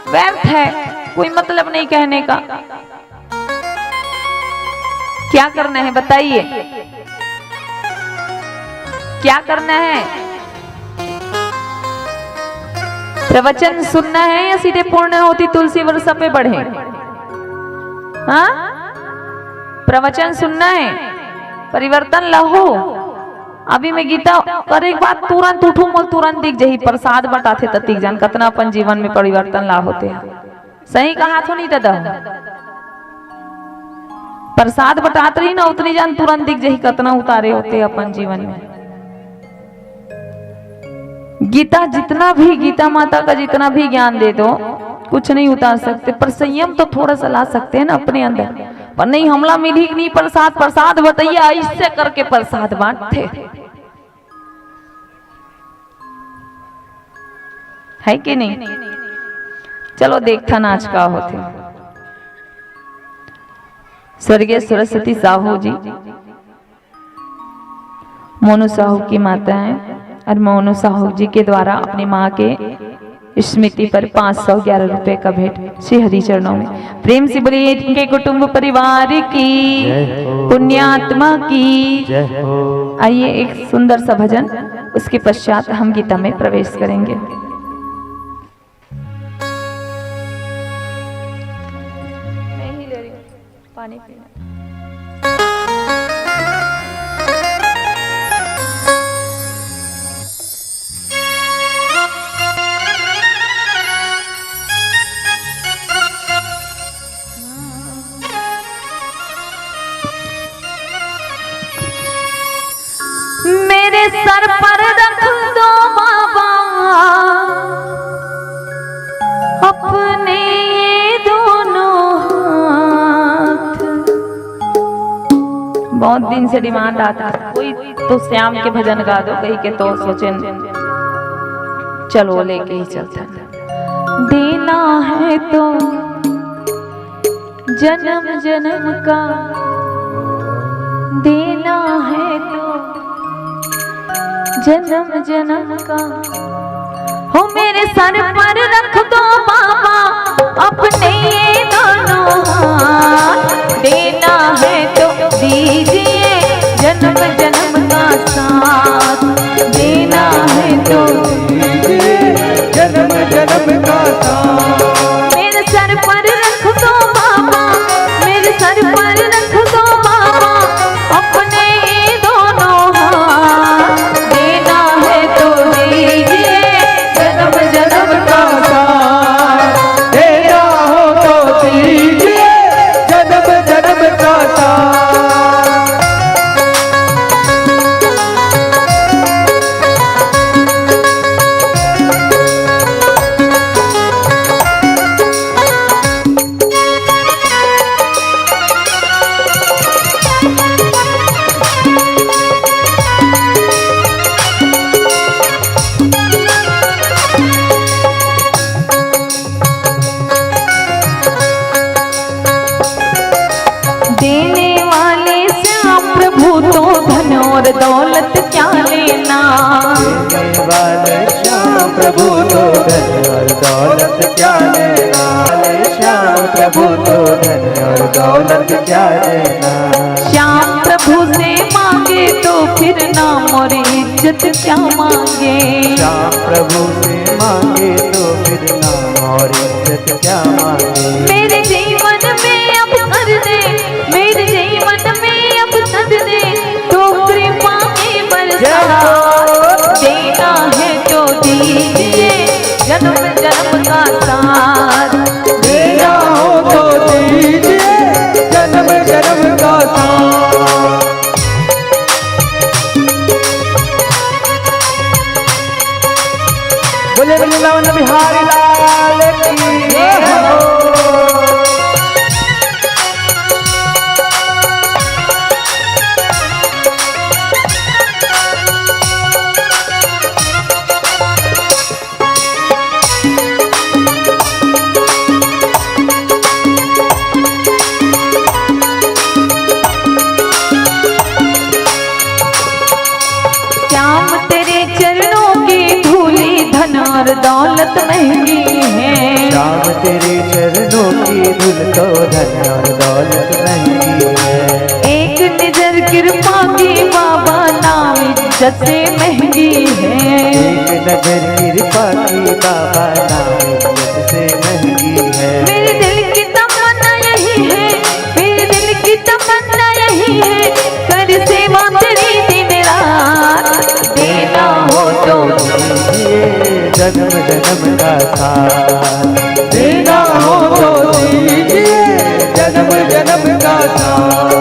व्यर्थ है, कोई मतलब नहीं कहने का। क्या करना है बताइए, क्या करना है, प्रवचन सुनना है या सीधे पूर्ण आहुति तुलसी वर्षा पे बढ़े? हाँ, प्रवचन सुनना है, परिवर्तन लाहो। अभी मैं गीता करे एक बात तुरंत उठू मोल तुरंत दिख जही, प्रसाद बटाथे ततिक जान कतना अपन जीवन में परिवर्तन ला होते हैं। सही कहा तो नहीं दादा, प्रसाद बटात रही ना उतनी जान तुरंत दिख जही कतना उतारे होते अपन जीवन में। गीता जितना भी, गीता माता का जितना भी ज्ञान दे दो कुछ नहीं उतार सकते, पर संयम तो थोड़ा सा ला सकते हैं ना अपने अंदर। पर नहीं, हमला मिली नहीं प्रसाद, प्रसाद बताइए ऐसे करके प्रसाद बांटते है कि नहीं। चलो देखता नाच का होते। स्वर्गीय सरस्वती साहू जी मोनू साहू की माता हैं, और मोनू साहू जी के द्वारा अपनी माँ के स्मृति पर 511 रुपए का भेंट श्री हरि चरणों में। प्रेम से बोलिए इनके कुटुंब परिवार की, पुण्यात्मा की। आइए एक सुंदर सा भजन, उसके पश्चात हम गीता में प्रवेश करेंगे। मैं ही ले रही हूं पानी पीना। सर पर रख दो बाबा अपने दोनों हाथ। बहुत दिन से डिमांड आता है, कोई तो श्याम के भजन गा दो कहीं के, तो सोचे चलो लेके ही चलते। देना है तो जन्म जन्म का, देना है तो जन्म जन्म का, हो मेरे सर पर रख दो बाबा अपने ये दोनों हाथ। देना है तो दीजिए जन्म जन्म का साथ, देना है तो दीजिए जन्म जन्म का साथ। मेरे सर पर रख दो बाबा, मेरे सर पर रख दो बाबा अपने ये दोनों हाथ। देना है तो दीजिए जन्म जन्म का साथ, देना हो तो दीजिए जन्म जन्म का साथ। और दौलत क्या लेना। देने वाले श्याम प्रभु तो धन और दौलत क्या लेना। श्याम प्रभु तो धन और दौलत क्या लेना। श्याम प्रभु से मांगे तो फिर नाम और इज्जत क्या मांगे। श्याम प्रभु से मांगे तो फिर नाम और इज्जत क्या मांगे। मेरे जीवन में अब कर दे, मेरे जीवन में अब कर दे तो कृपा के बरसात। देना है तो दीजिए जन्म जन्म का साथ। देना हो तो दीजिए जन्म जन्म का साथ। बोले वृंदावन बिहारी लाल की जय हो। श्याम तेरे चरणों की धूली धन और दौलत महंगी है। श्याम तेरे चरणों की धूल तो धन और दौलत महंगी है। एक नजर कृपा की बाबा नाम इज्जत से महंगी है। एक नजर कृपा की बाबा नाम इज्जत से महंगी है। मेरे दिल की तमन्ना यही है, मेरे दिल की तमन्ना यही है, कर सेवा तेरी दिन रात। देना हो तो दीजिए जन्म जन्म का साथ। देना हो तो दीजिए जन्म जन्म का साथ।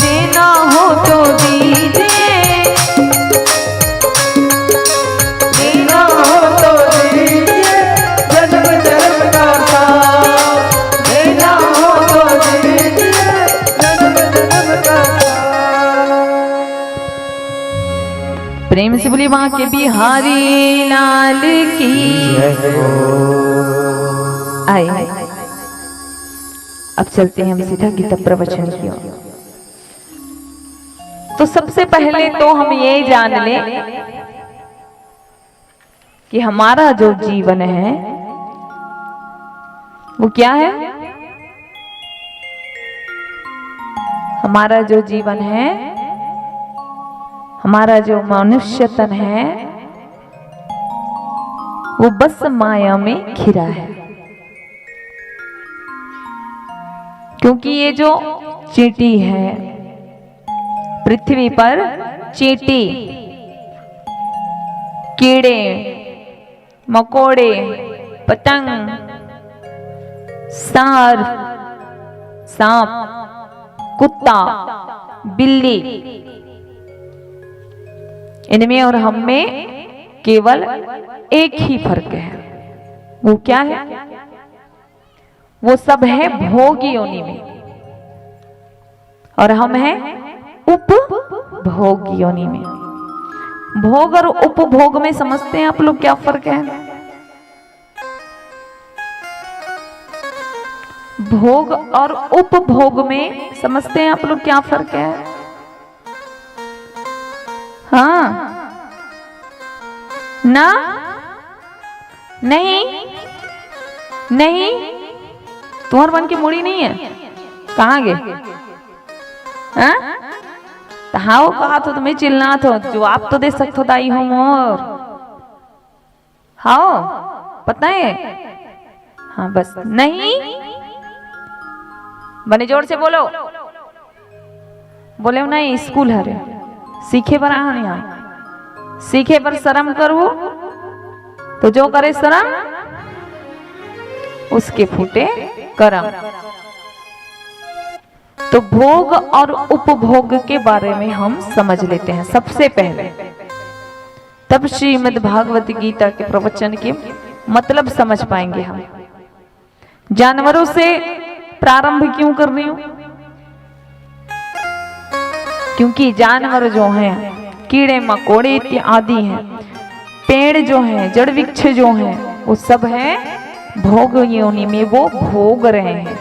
देना हो तो दीजिए, देना हो तो दीजिए जन्म जन्म का साथ। देना हो तो दीजिए जन्म जन्म का साथ। प्रेम से बोली वहां के बिहारी लाल की जय हो। आए। अब चलते हैं हम सीधा गीता प्रवचन की ओर। तो सबसे पहले तो हम ये जान लें कि हमारा जो जीवन है वो क्या है। हमारा जो जीवन है, हमारा जो मनुष्य तन है वो बस माया में घिरा है। क्योंकि ये जो चींटी है पृथ्वी पर, चींटी, कीड़े मकोड़े, पतंग, सांप, कुत्ता, बिल्ली, इनमें और हम में केवल एक ही फर्क है। वो क्या है? वो सब है भोग योनि में और हम हैं उपभोग योनि में। भोग और उपभोग में समझते हैं आप लोग क्या फर्क है? भोग और उपभोग में समझते हैं आप लोग क्या फर्क है? हाँ ना, नहीं, नहीं, तुम्हार बन की मुड़ी नहीं है, कहाँ गए? हाँ हाँ, वो कहा तो तुम्हें चिल्ला तो जो आप तो दे सकते हो दाई हो मोर। हाँ पता है, हाँ बस नहीं, बने जोर से बोलो, बोले नहीं स्कूल हरे सीखे पर यहाँ, सीखे पर शर्म करो तो जो करे शर्म उसके फूटे करम। तो भोग और उपभोग के बारे में हम समझ लेते हैं सबसे पहले, तब श्रीमद् भागवत गीता के प्रवचन के मतलब समझ पाएंगे हम। जानवरों से प्रारंभ क्यों कर रही हूं? क्योंकि जानवर जो हैं, कीड़े मकोड़े इत्यादि हैं, पेड़ जो हैं, जड़ वृक्ष जो हैं, वो सब हैं भोग योनि में, वो भोग रहे हैं।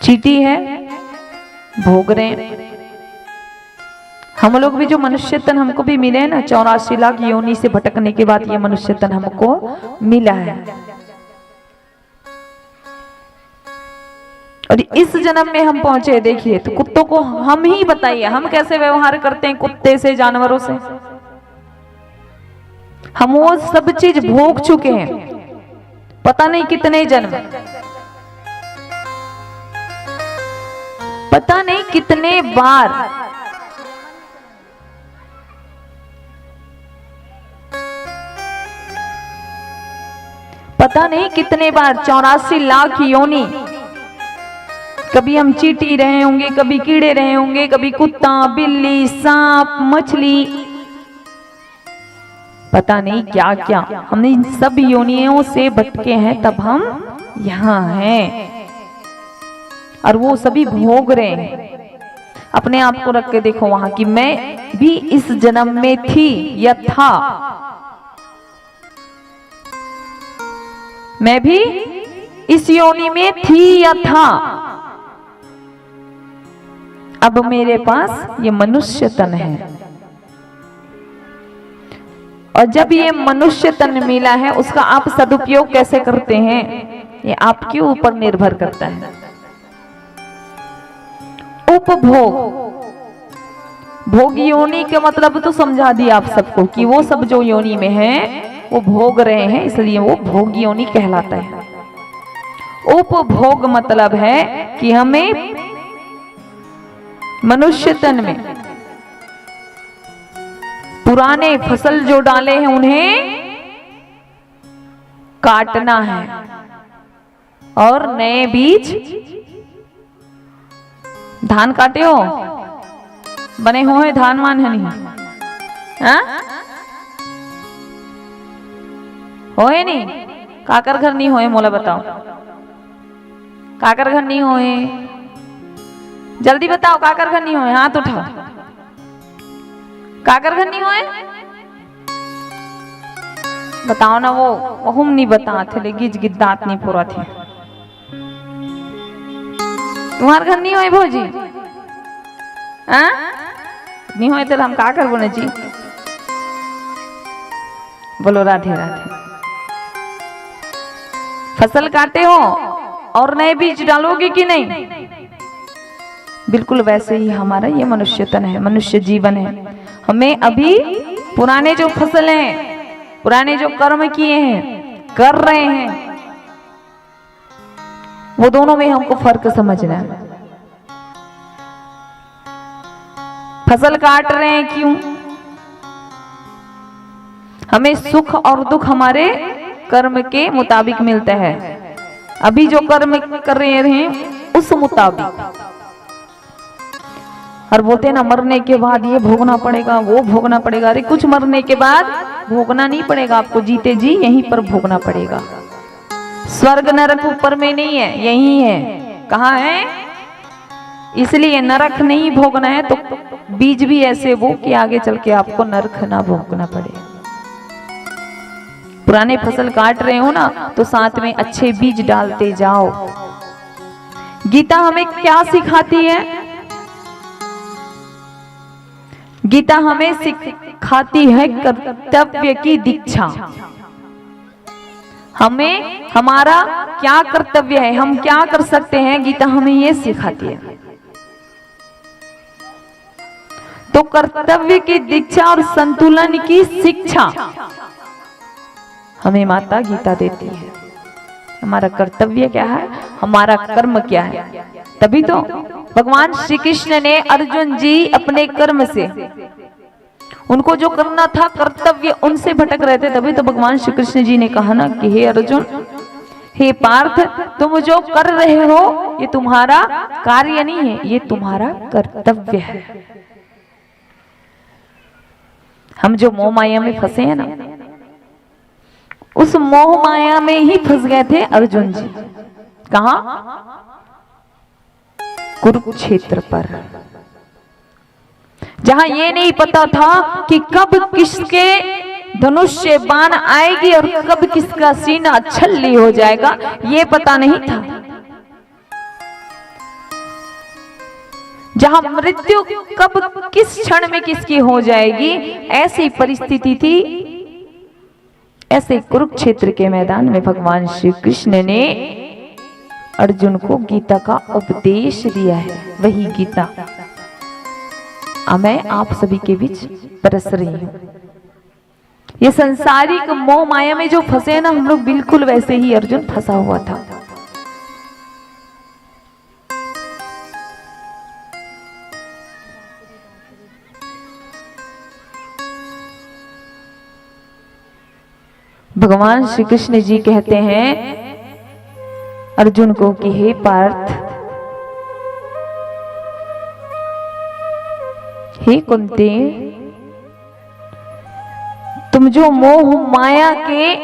चींटी है भोग रहे हैं, हम लोग भी जो मनुष्य तन हमको भी मिले हैं ना, 84 लाख योनि से भटकने के बाद ये मनुष्य तन हमको मिला है। और इस जन्म में हम पहुंचे, देखिए तो कुत्तों को हम ही बताइए हम कैसे व्यवहार करते हैं कुत्ते से, जानवरों से। हम वो सब चीज भोग चुके हैं, पता नहीं कितने जन्म, पता नहीं कितने बार। पता नहीं कितने बार, 84 लाख योनि। कभी हम चींटी रहे होंगे, कभी कीड़े रहे होंगे, कभी कुत्ता, बिल्ली, सांप, मछली, पता नहीं क्या क्या। हमने इन सब योनियों से भटके हैं, तब हम यहाँ हैं और वो सभी भोग रहे हैं। अपने आप को रख के देखो वहां कि मैं भी इस जन्म में थी या था, मैं भी इस योनि में थी या था। अब मेरे पास ये मनुष्य तन है, और जब ये मनुष्य तन मिला है उसका आप सदुपयोग कैसे करते हैं ये आपके ऊपर निर्भर करता है। उपभोग, भोग योनि का मतलब तो समझा दिया आप सबको कि वो सब जो योनि में है वो भोग रहे हैं, इसलिए वो भोग योनि कहलाता है। उपभोग मतलब है कि हमें मनुष्य तन में पुराने फसल जो डाले हैं उन्हें काटना है और नए बीज। धान काटे हो, बने हो है धान मान है नहीं, हाँ? होए नहीं, काकर घर नहीं होए, मोला बताओ काकर घर नहीं होए, जल्दी बताओ काकर घर नहीं होए, हाथ उठाओ। काकर घर नहीं होए, बताओ ना। वो हम नहीं बता थे, ले गिज गिद्दात नहीं पूरा थे। तुम्हारे घर नहीं होए भौजी, हाँ? नहीं होए तो हम काकर बोले जी, बोलो राधे राधे। फसल काटे हो और नए बीज डालोगे कि नहीं? बिल्कुल वैसे ही हमारा ये मनुष्य तन है, मनुष्य जीवन है। हमें अभी पुराने जो फसल हैं, पुराने जो कर्म किए हैं, कर रहे हैं, वो दोनों में हमको फर्क समझना है। फसल काट रहे हैं क्यों? हमें सुख और दुख हमारे कर्म के मुताबिक मिलता है। अभी जो कर्म कर रहे हैं उस मुताबिक। और बोलते हैं ना मरने के बाद ये भोगना पड़ेगा, वो भोगना पड़ेगा। अरे कुछ मरने के बाद भोगना नहीं पड़ेगा, आपको जीते जी यहीं पर भोगना पड़ेगा। स्वर्ग नरक ऊपर में नहीं है, यही है। कहाँ है? इसलिए नरक नहीं भोगना है तो बीज भी ऐसे वो कि आगे चल के आपको नरक ना भोगना पड़े। पुराने फसल काट रहे हो ना तो साथ में अच्छे बीज डालते जाओ। गीता हमें क्या सिखाती है? गीता हमें सिखाती है कर्तव्य की दीक्षा। हमें हमारा क्या कर्तव्य है, हम क्या कर सकते हैं, गीता हमें ये सिखाती है। तो कर्तव्य की दीक्षा और संतुलन की शिक्षा हमें माता गीता देती है। हमारा कर्तव्य क्या है, हमारा कर्म क्या है। तभी तो भगवान श्री कृष्ण ने अर्जुन जी अपने कर्म से, उनको जो करना था कर्तव्य, उनसे भटक रहे थे। तभी तो भगवान श्री कृष्ण जी ने कहा ना कि हे अर्जुन, हे पार्थ, तुम जो कर रहे हो ये तुम्हारा कार्य नहीं है, ये तुम्हारा कर्तव्य है। हम जो मोह माया में फंसे हैं ना, उस मोह माया में ही फंस गए थे अर्जुन जी। कहा? कुरुक्षेत्र पर, जहां ये नहीं पता था कि कब किसके धनुष से बाण आएगी और कब किसका सीना छल्ली हो जाएगा, ये पता नहीं था। जहां मृत्यु कब किस क्षण में किसकी हो जाएगी, ऐसी परिस्थिति थी। ऐसे कुरुक्षेत्र के मैदान में भगवान श्री कृष्ण ने अर्जुन को गीता का उपदेश दिया है। वही गीता मैं आप सभी के बीच बरस रही हूं। ये संसारिक मोह माया में जो फंसे ना हम लोग, बिल्कुल वैसे ही अर्जुन फंसा हुआ था। भगवान श्री कृष्ण जी कहते हैं अर्जुन को कि हे पार्थ, हे कुंती, तुम जो मोह माया के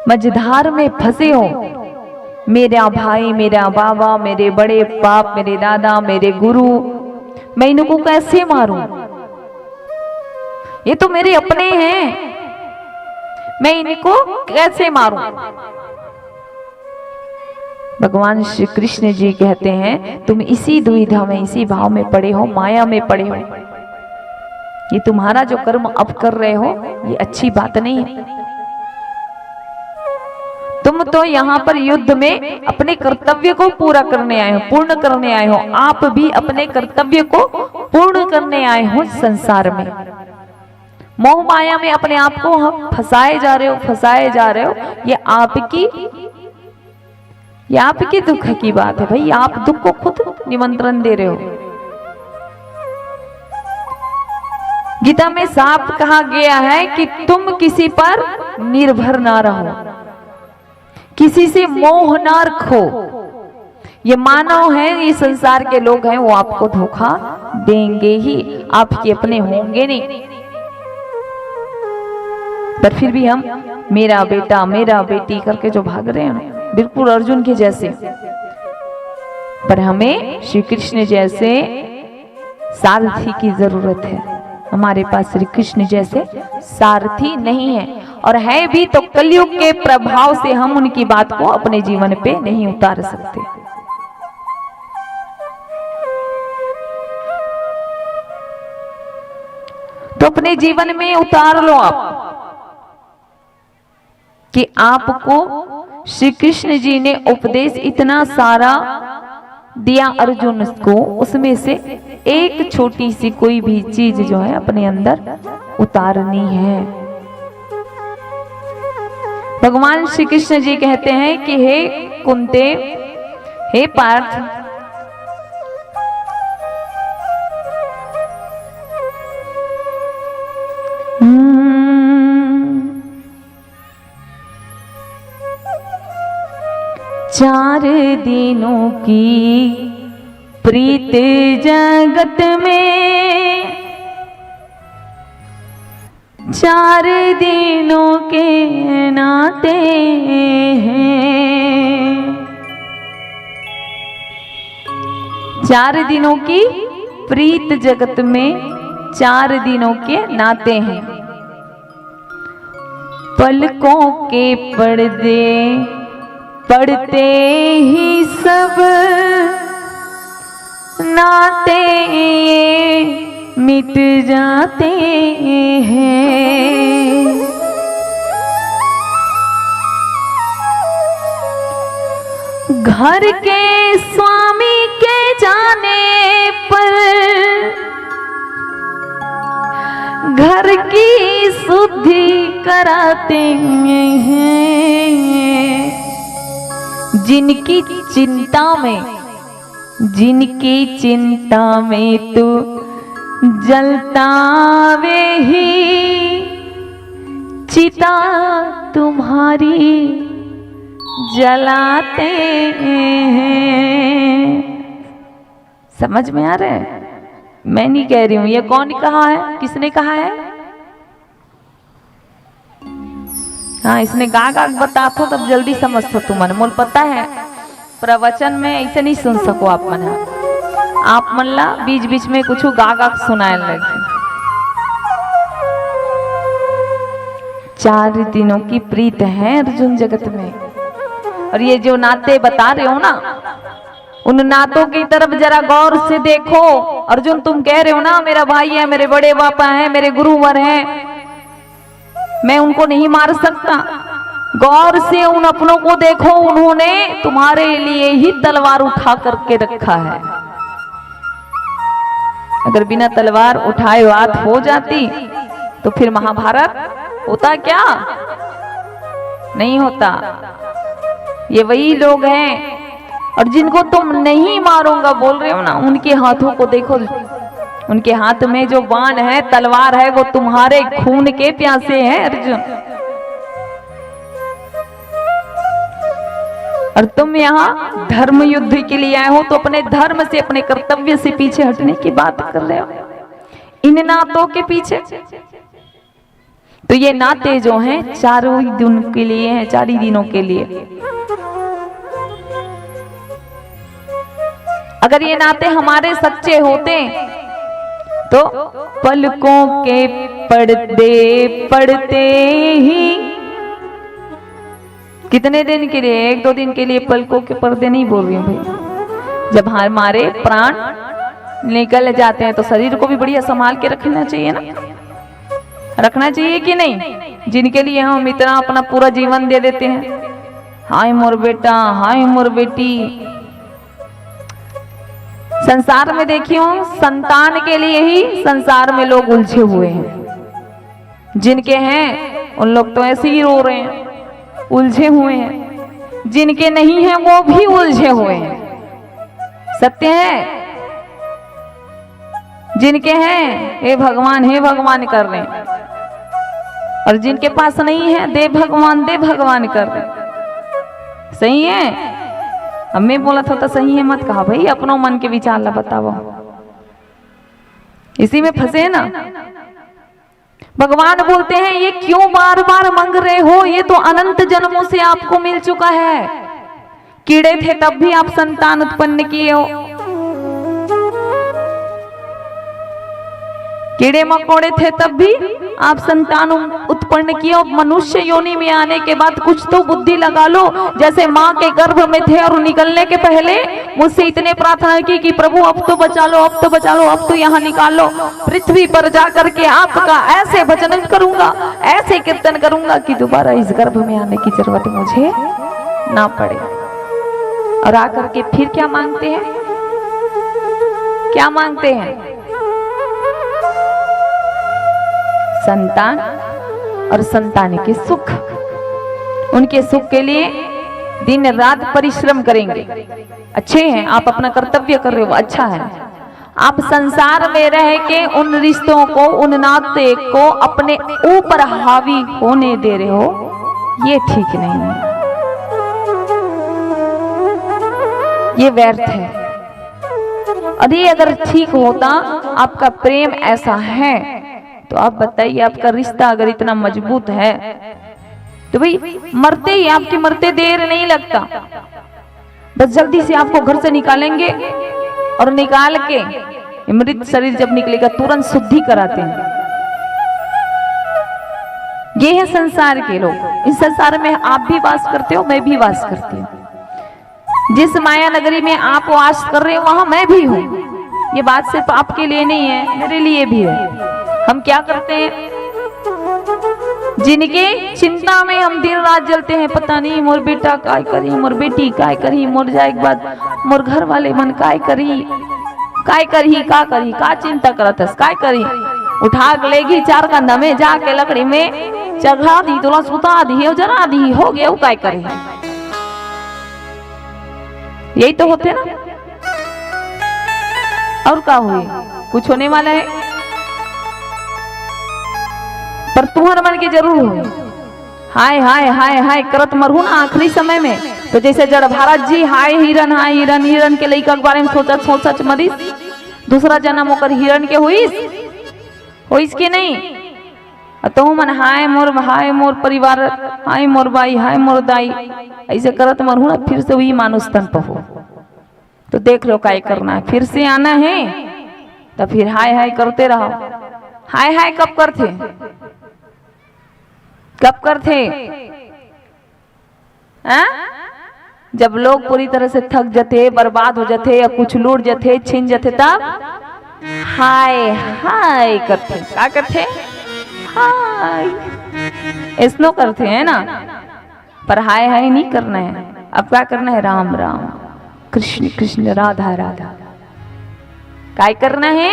मझधार में फंसे हो, मेरा भाई, मेरा बाबा, मेरे बड़े बाप, मेरे दादा, मेरे गुरु, मैं इनको कैसे मारूं? ये तो मेरे अपने हैं, मैं इनको कैसे मारूं? भगवान श्री कृष्ण जी कहते हैं तुम इसी दुविधा में, इसी भाव में पड़े हो, माया में पड़े हो। ये तुम्हारा जो कर्म अब कर रहे हो ये अच्छी बात नहीं है। तुम तो यहाँ पर युद्ध में अपने कर्तव्य को पूरा करने आए हो, पूर्ण करने आए हो। आप भी अपने कर्तव्य को पूर्ण करने आए हो संसार में। मोह माया में अपने आप को हम फंसाए जा रहे हो, फंसाए जा रहे हो। ये आपकी दुख की बात है भाई, आप दुख को खुद निमंत्रण दे रहे हो। गीता में साफ कहा गया है कि तुम किसी पर निर्भर ना रहो, किसी से मोह ना रखो। ये मानव है, ये संसार के लोग हैं, वो आपको धोखा देंगे ही, आपके अपने होंगे नहीं। पर फिर भी हम मेरा बेटा, मेरा बेटी करके जो भाग रहे हैं, बिल्कुल अर्जुन के जैसे। पर हमें श्री कृष्ण जैसे सारथी की जरूरत है। हमारे पास श्री कृष्ण जैसे सारथी नहीं है, और है भी तो कलयुग के प्रभाव से हम उनकी बात को अपने जीवन पे नहीं उतार सकते। तो अपने जीवन में उतार लो आप कि आपको श्री कृष्ण जी ने उपदेश इतना सारा दिया अर्जुन को, उसमें से एक छोटी सी कोई भी चीज जो है अपने अंदर उतारनी है। भगवान श्री कृष्ण जी कहते हैं कि हे कुंते, हे पार्थ, चार दिनों की प्रीत जगत में, चार दिनों के नाते हैं। चार दिनों की प्रीत जगत में, चार दिनों के नाते हैं। पलकों के पर्दे पढ़ते ही सब नाते मिट जाते हैं। घर के स्वामी के जाने पर घर की शुद्धि कराते हैं। जिनकी चिंता में तू जलता वे ही चिता तुम्हारी जलाते हैं। समझ में आ रहा है? मैं नहीं कह रही हूं, ये कौन कहा है, किसने कहा है? हाँ, इसने गा गा बता तो तब जल्दी समझ तो तुम मन मोल पता है। प्रवचन में ऐसे नहीं सुन सको आप मन, आप मन ला बीच बीच में कुछ गा गा सुनाए लगे। 4 दिनों की प्रीत है अर्जुन जगत में। और ये जो नाते बता रहे हो ना, उन नातों की तरफ जरा गौर से देखो। अर्जुन तुम कह रहे हो ना मेरा भाई है, मेरे बड़े पापा हैं, मेरे गुरुवर हैं, मैं उनको नहीं मार सकता। गौर से उन अपनों को देखो, उन्होंने तुम्हारे लिए ही तलवार उठा करके रखा है। अगर बिना तलवार उठाए बात हो जाती तो फिर महाभारत होता क्या? नहीं होता। ये वही लोग हैं और जिनको तुम नहीं मारूंगा बोल रहे हो ना, उनके हाथों को देखो, उनके हाथ में जो बाण है, तलवार है, वो तुम्हारे खून के प्यासे हैं अर्जुन। और तुम यहाँ धर्म युद्ध के लिए आए हो तो अपने धर्म से, अपने कर्तव्य से पीछे हटने की बात कर रहे हो, इन नातों के पीछे। तो ये नाते जो हैं चारों ही दिन के लिए हैं, 4 ही दिनों के लिए। अगर ये नाते हमारे सच्चे होते तो पलकों के पर्दे पड़ते ही, कितने दिन के लिए? 1-2 दिन के लिए पलकों के पर्दे नहीं बोल रही हूँ भाई। जब हमारे प्राण निकल जाते हैं तो शरीर को भी बढ़िया संभाल के रखना चाहिए ना, रखना चाहिए कि नहीं? जिनके लिए हम इतना अपना पूरा जीवन दे देते हैं, हाय मोर बेटा, हाय मोर बेटी। संसार में देखियो, संतान के लिए ही संसार में लोग उलझे हुए हैं। जिनके हैं उन लोग तो ऐसे ही रो रहे हैं, उलझे हुए हैं। जिनके नहीं हैं वो भी उलझे हुए हैं। सत्य है। जिनके हैं हे भगवान कर रहे हैं, और जिनके पास नहीं है दे भगवान कर रहे हैं। सही है? हमें बोला था तो सही है मत कहा भाई, अपनों मन के विचार ला बताओ। इसी में फंसे ना। भगवान बोलते हैं ये क्यों बार बार मांग रहे हो, ये तो अनंत जन्मों से आपको मिल चुका है। कीड़े थे तब भी आप संतान उत्पन्न किए हो, कीड़े मकोड़े थे तब भी आप संतान उत्पन्न किए। और मनुष्य योनि में आने के बाद कुछ तो बुद्धि लगा लो। जैसे माँ के गर्भ में थे और निकलने के पहले मुझसे इतने प्रार्थना की कि प्रभु अब तो बचा लो, अब तो बचा लो, अब तो यहाँ निकाल लो। पृथ्वी पर जा करके आपका ऐसे भजन करूंगा, ऐसे कीर्तन करूंगा कि दोबारा इस गर्भ में आने की जरूरत मुझे ना पड़े। और आकर के फिर क्या मांगते हैं? क्या मांगते हैं? संतान और संतान के सुख। उनके सुख के लिए दिन रात परिश्रम करेंगे। अच्छे हैं, आप अपना कर्तव्य कर रहे हो, अच्छा है। आप संसार में रह के उन रिश्तों को, उन नाते को अपने ऊपर हावी होने दे रहे हो, ये ठीक नहीं है, ये व्यर्थ है। और ये अगर ठीक होता, आपका प्रेम ऐसा है, तो आप बताइए, आपका रिश्ता अगर इतना मजबूत है तो भाई मरते ही, आपकी मरते देर नहीं लगता, बस जल्दी से आपको घर से निकालेंगे और निकाल के मृत शरीर जब निकलेगा तुरंत शुद्धि कराते हैं। ये है संसार के लोग। इस संसार में आप भी वास करते हो, मैं भी वास करती हूँ। जिस माया नगरी में आप वास कर रहे हो वहां मैं भी हूँ। ये बात सिर्फ आपके लिए नहीं है, मेरे लिए भी है। हम क्या करते हैं? जिनके चिंता में हम दिन रात जलते हैं, पता नहीं मोर बेटा काय करी, मोर बेटी काय करी, मोर जाए के बाद मोर घर वाले मन काय करी, का चिंता करत है, काय करी। उठा लेगी 4 कंधा में जाके लकड़ी में चढ़ा दी, तुला सुता दी और जरा दी, हो गया वो काय करे। यही तो होते ना। और क्या हुई? कुछ होने वाला है? पर तुम्हारा मन की जरूर हो। हाय हाय हाय हाय करत मरहू ना आखिरी समय में। तो जैसे जड़ भारत जी हाय हिरन, हाय हिरन, हिरन के लइका के बारे में सोचत मरीस, दूसरा जन्म होकर हिरन के होइस के नहीं। तो मन हाय मोर परिवार, हाय मोर बाई, हाय मोर दाई, ऐसे करत मरहू ना, फिर से वही मानुष तन पर हो। तो देख लो काय करना है। फिर से आना है तो फिर हाय हाय करते रहो। हाय हाय कब करते? जब लोग पूरी तरह से थक जाते, बर्बाद हो जाते या कुछ लूट जाते, छीन जाते, तब हाय हाय करते। क्या करते? हाय ऐसनो करते हैं ना। पर हाय हाय नहीं करना है, अब क्या करना है? राम राम, कृष्ण कृष्ण, राधा राधा। क्या करना है?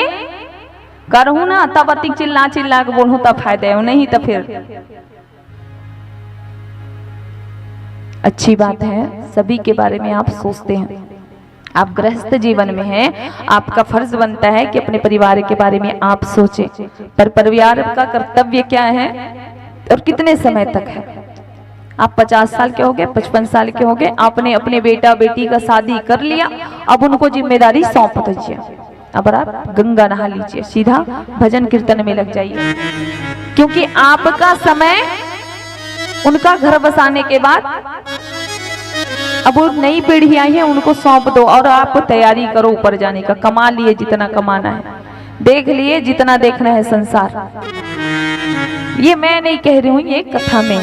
करहूं ना तब अतिक चिल्ला चिल्ला के बोलूं तब फायदा है, नहीं तो फिर अच्छी बात है। सभी के बारे में आप सोचते हैं, आप गृहस्थ जीवन में हैं, आपका फर्ज बनता है कि अपने परिवार के बारे में आप सोचें। पर परिवार का कर्तव्य क्या है और कितने समय तक है? आप 50 साल के हो गए, 55 साल के हो गए, आपने अपने बेटा बेटी का शादी कर लिया, अब उनको जिम्मेदारी सौंप दीजिए। अब आप गंगा नहा लीजिए, सीधा भजन कीर्तन में लग जाइए, क्योंकि आपका समय उनका घर बसाने के बाद अब वो नई पीढ़ी आई है, उनको सौंप दो और आप तैयारी करो ऊपर जाने का। कमा लिए जितना कमाना है, देख लिए जितना देखना है संसार। ये मैं नहीं कह रही हूं, ये कथा में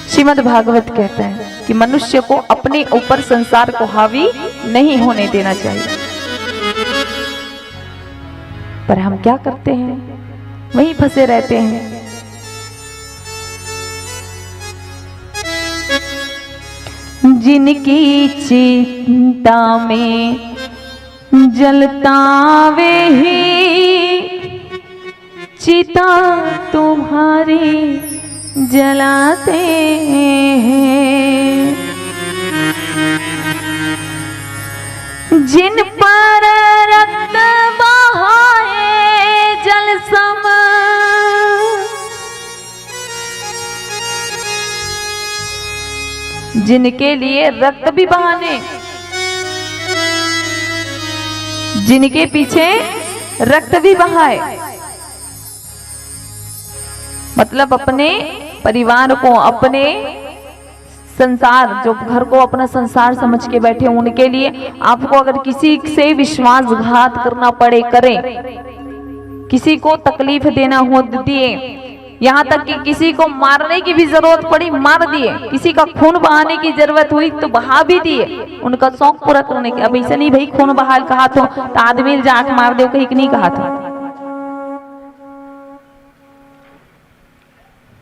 श्रीमद् भागवत कहता है कि मनुष्य को अपने ऊपर संसार को हावी नहीं होने देना चाहिए। पर हम क्या करते हैं? वहीं फंसे रहते हैं। जिनकी चिंता में जलता वे ही चिता तुम्हारी जलाते हैं। जिन पर रक्त बहाए जल सम, जिनके लिए रक्त भी बहाने, जिनके पीछे रक्त भी बहाए, मतलब अपने परिवार को, अपने संसार, जो घर को अपना संसार समझ के बैठे, उनके लिए आपको अगर किसी से विश्वासघात करना पड़े करें, किसी को तकलीफ देना हो दिए, यहाँ तक कि किसी को मारने की भी जरूरत पड़ी मार दिए, किसी का खून बहाने की जरूरत हुई तो बहा भी दिए, उनका शौक पूरा करने के। अब ऐसे नहीं भाई खून बहाल कहा तो आदमी जाक मार दो, कहीं नहीं कहा था,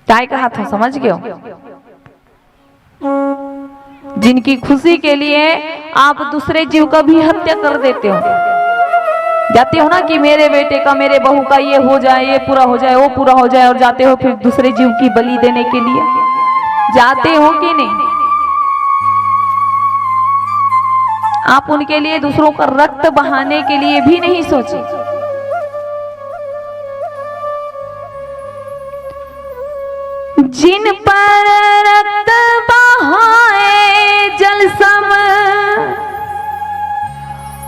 क्या कहा था? समझ गए? जिनकी खुशी के लिए आप दूसरे जीव का भी हत्या कर देते हो, जाते हो ना कि मेरे बेटे का, मेरे बहू का ये हो जाए, ये पूरा हो जाए, वो पूरा हो जाए, और जाते हो फिर दूसरे जीव की बलि देने के लिए, जाते हो कि नहीं? आप उनके लिए दूसरों का रक्त बहाने के लिए भी नहीं सोचे। जिन पर रक्त बहाए जल सम,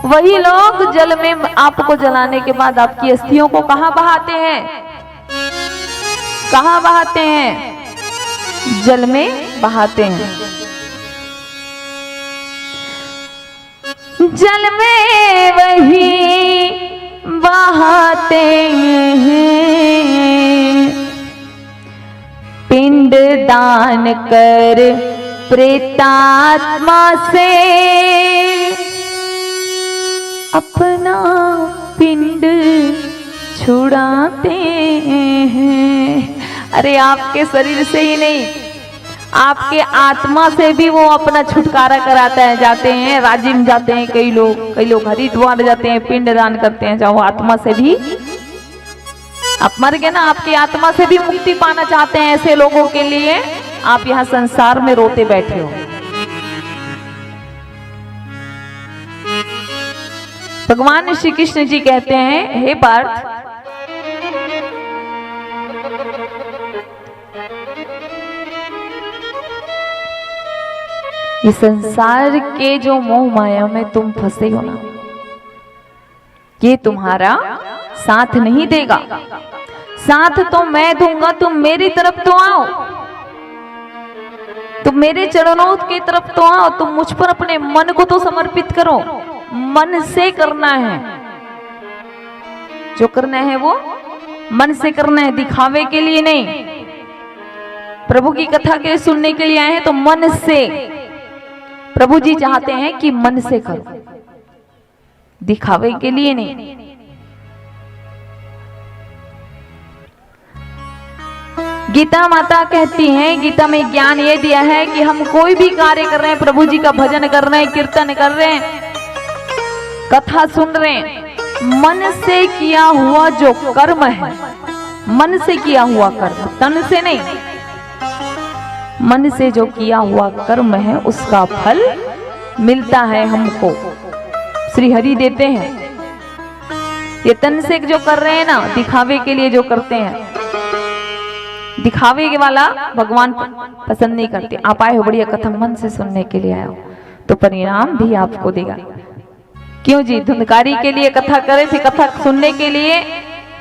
वही लोग जल में आपको जलाने के बाद आपकी अस्थियों को कहां बहाते हैं? कहां बहाते हैं? जल में बहाते हैं। जल में वही बहाते हैं, पिंड दान कर प्रेतात्मा से अपना पिंड छुड़ाते हैं। अरे आपके शरीर से ही नहीं, आपके आत्मा से भी वो अपना छुटकारा कराता है। जाते हैं राजिम, जाते हैं कई लोग हरिद्वार जाते हैं, पिंड दान करते हैं। चाहो आत्मा से भी, आप मर गए ना, आपकी आत्मा से भी मुक्ति पाना चाहते हैं। ऐसे लोगों के लिए आप यहाँ संसार में रोते बैठे हो। भगवान श्री कृष्ण जी कहते हैं, हे पार्थ, ये संसार के जो मोह माया में तुम फंसे हो ना, ये तुम्हारा साथ नहीं देगा। साथ तो मैं दूंगा, तुम मेरी तरफ तो आओ, तुम मेरे चरणों की तरफ तो आओ, तुम मुझ पर अपने मन को तो समर्पित करो। मन से करना है, जो करना है वो मन से करना है, दिखावे के लिए नहीं। प्रभु की कथा के सुनने के लिए आए हैं तो मन से, प्रभु जी चाहते हैं कि मन से करो, दिखावे के लिए नहीं। गीता माता कहती हैं, गीता में ज्ञान ये दिया है कि हम कोई भी कार्य कर रहे हैं, प्रभु जी का भजन कर रहे हैं, कीर्तन कर रहे हैं, कथा सुन रहे हैं, मन से किया हुआ जो कर्म है, मन से किया हुआ कर्म, तन से नहीं, मन से जो किया हुआ कर्म है उसका फल मिलता है हमको, श्री हरि देते हैं। ये तन से जो कर रहे हैं ना, दिखावे के लिए जो करते हैं, दिखावे के वाला भगवान पसंद नहीं करते। आप आए हो बढ़िया कथा मन से सुनने के लिए आए हो तो परिणाम भी आपको देगा। क्यों जी, धुंधकारी के लिए कथा करे थे, कथा सुनने के लिए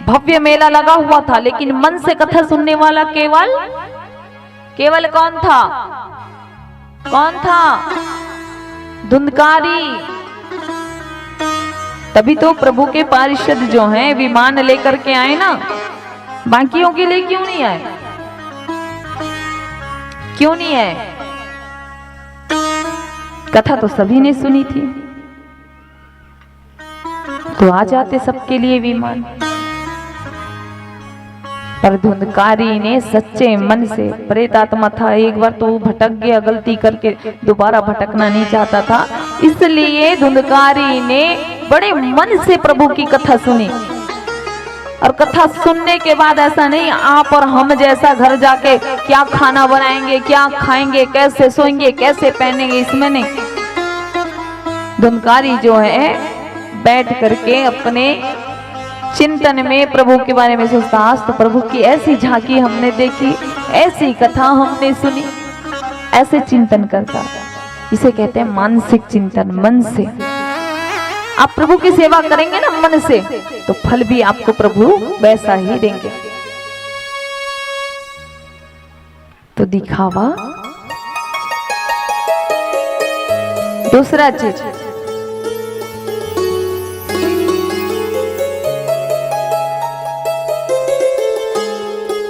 भव्य मेला लगा हुआ था, लेकिन मन से कथा सुनने वाला केवल कौन था? कौन था? धुंधकारी। तभी तो प्रभु के पार्षद जो हैं विमान लेकर के आए ना, बाकियों के लिए क्यों नहीं आए? क्यों नहीं आए? कथा तो सभी ने सुनी थी, तो आ जाते सबके लिए विमान। पर धुंधकारी ने सच्चे मन से, प्रेतात्मा था, एक बार तो भटक गया गलती करके, दोबारा भटकना नहीं चाहता था, इसलिए धुंधकारी ने बड़े मन से प्रभु की कथा सुनी। और कथा सुनने के बाद ऐसा नहीं आप और हम जैसा घर जाके क्या खाना बनाएंगे, क्या खाएंगे, कैसे सोएंगे, कैसे पहनेंगे, इसमें नहीं। धुंधकारी जो है बैठ करके अपने चिंतन में प्रभु के बारे में सोचता, आज तो प्रभु की ऐसी झांकी हमने देखी, ऐसी कथा हमने सुनी, ऐसे चिंतन करता। इसे कहते हैं मानसिक चिंतन। मन से आप प्रभु की सेवा करेंगे ना मन से, तो फल भी आपको प्रभु वैसा ही देंगे। तो दिखावा दूसरा चीज,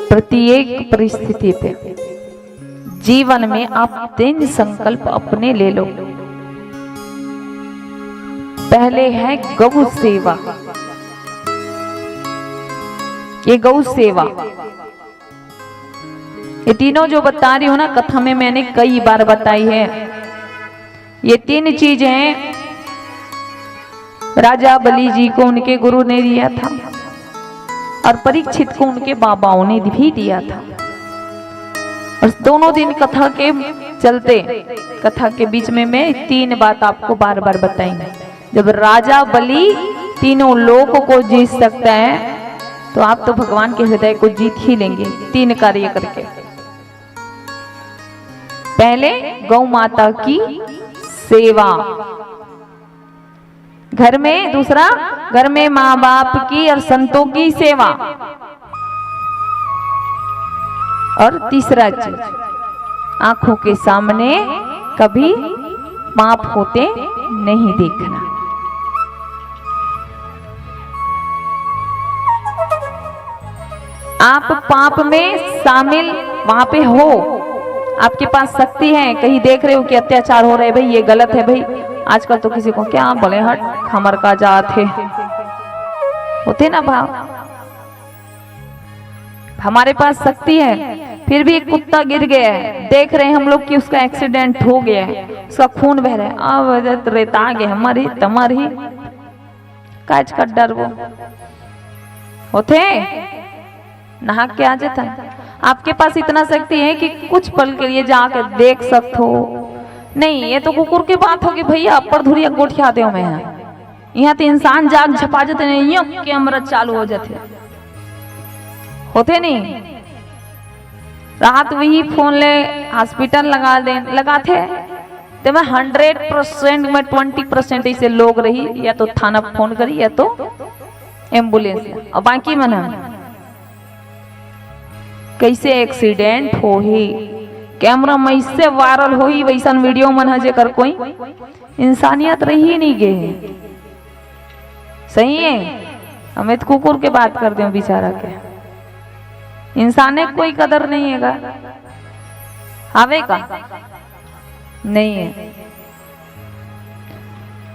प्रत्येक परिस्थिति पे जीवन में आप 3 संकल्प अपने ले लो। पहले है गौ सेवा। ये गौ सेवा, ये तीनों जो बता रही हूं ना कथा में, मैंने कई बार बताई है। ये 3 चीजें राजा बलि जी को उनके गुरु ने दिया था और परीक्षित को उनके बाबाओं ने भी दिया था। और दोनों दिन कथा के चलते, कथा के बीच में मैं 3 बात आपको बार बार बताई। जब राजा बलि तीनों लोगों को जीत सकता है, तो आप तो भगवान के हृदय को जीत ही लेंगे 3 कार्य करके। पहले गौ माता की सेवा घर में, दूसरा घर में माँ बाप की और संतों की सेवा, और तीसरा चीज आंखों के सामने कभी पाप होते नहीं देखना। आप पाप में शामिल वहां पे हो, आपके पास शक्ति है, कहीं देख रहे हो कि अत्याचार हो रहे हैं, भाई ये गलत है, भाई आजकल तो किसी को क्या बोले, हट खमर का जात है, होते ना भाव। हमारे पास शक्ति है, फिर भी एक कुत्ता गिर गया है, देख रहे हैं हम लोग कि उसका एक्सीडेंट हो गया है, उसका खून बह रहा है, अब रेता गए हमारी तुम्हारी काज का डर वो होते नहा के आ जाता। आपके पास इतना शक्ति है कि कुछ पल के लिए जाकर देख सकते हो। नहीं, ये तो कुकुर की बात होगी भैया, पर धुरिया गोठिया दे मैं यहाँ तो इंसान जाग झपा जाते नहीं, कैमरा चालू हो जाते होते नहीं। रात वही फोन ले हॉस्पिटल लगाते तो मैं 100% में 20% ऐसे लोग रही, या तो थाना फोन करी या तो एम्बुलेंस, और बाकी मना कैसे एक्सीडेंट हो ही, कैमरा में इससे वायरल हो ही, वैसा वीडियो मन हजे कर कोई इंसानियत रही नहीं गए। सही है, हमें तो कुकुर के बात कर दे बेचारा के, इंसान ने कोई कदर नहीं है, आवे का नहीं है।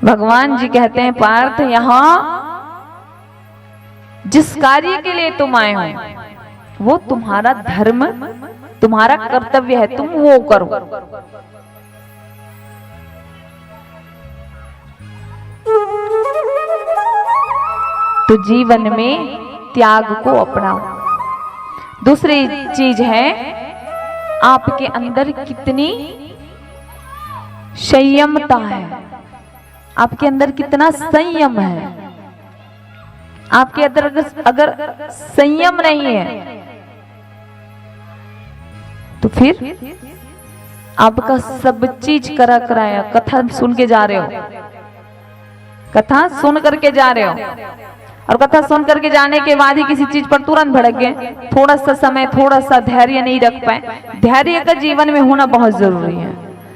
भगवान जी कहते हैं पार्थ, यहाँ जिस कार्य के लिए तुम आए हो वो तुम्हारा धर्म, तुम्हारा कर्तव्य है, तुम वो करो। तो जीवन में त्याग को अपनाओ। दूसरी चीज है आपके अंदर कितनी संयमता है, आपके अंदर कितना संयम है। आपके अंदर अगर संयम नहीं है तो फिर आपका सब चीज करा कराया, कथा सुन के जा रहे हो, कथा सुन करके जा रहे हो और कथा सुन करके जाने के बाद ही किसी चीज पर तुरंत भड़क गए, थोड़ा सा समय, थोड़ा सा धैर्य नहीं रख पाए। धैर्य का जीवन में होना बहुत जरूरी है,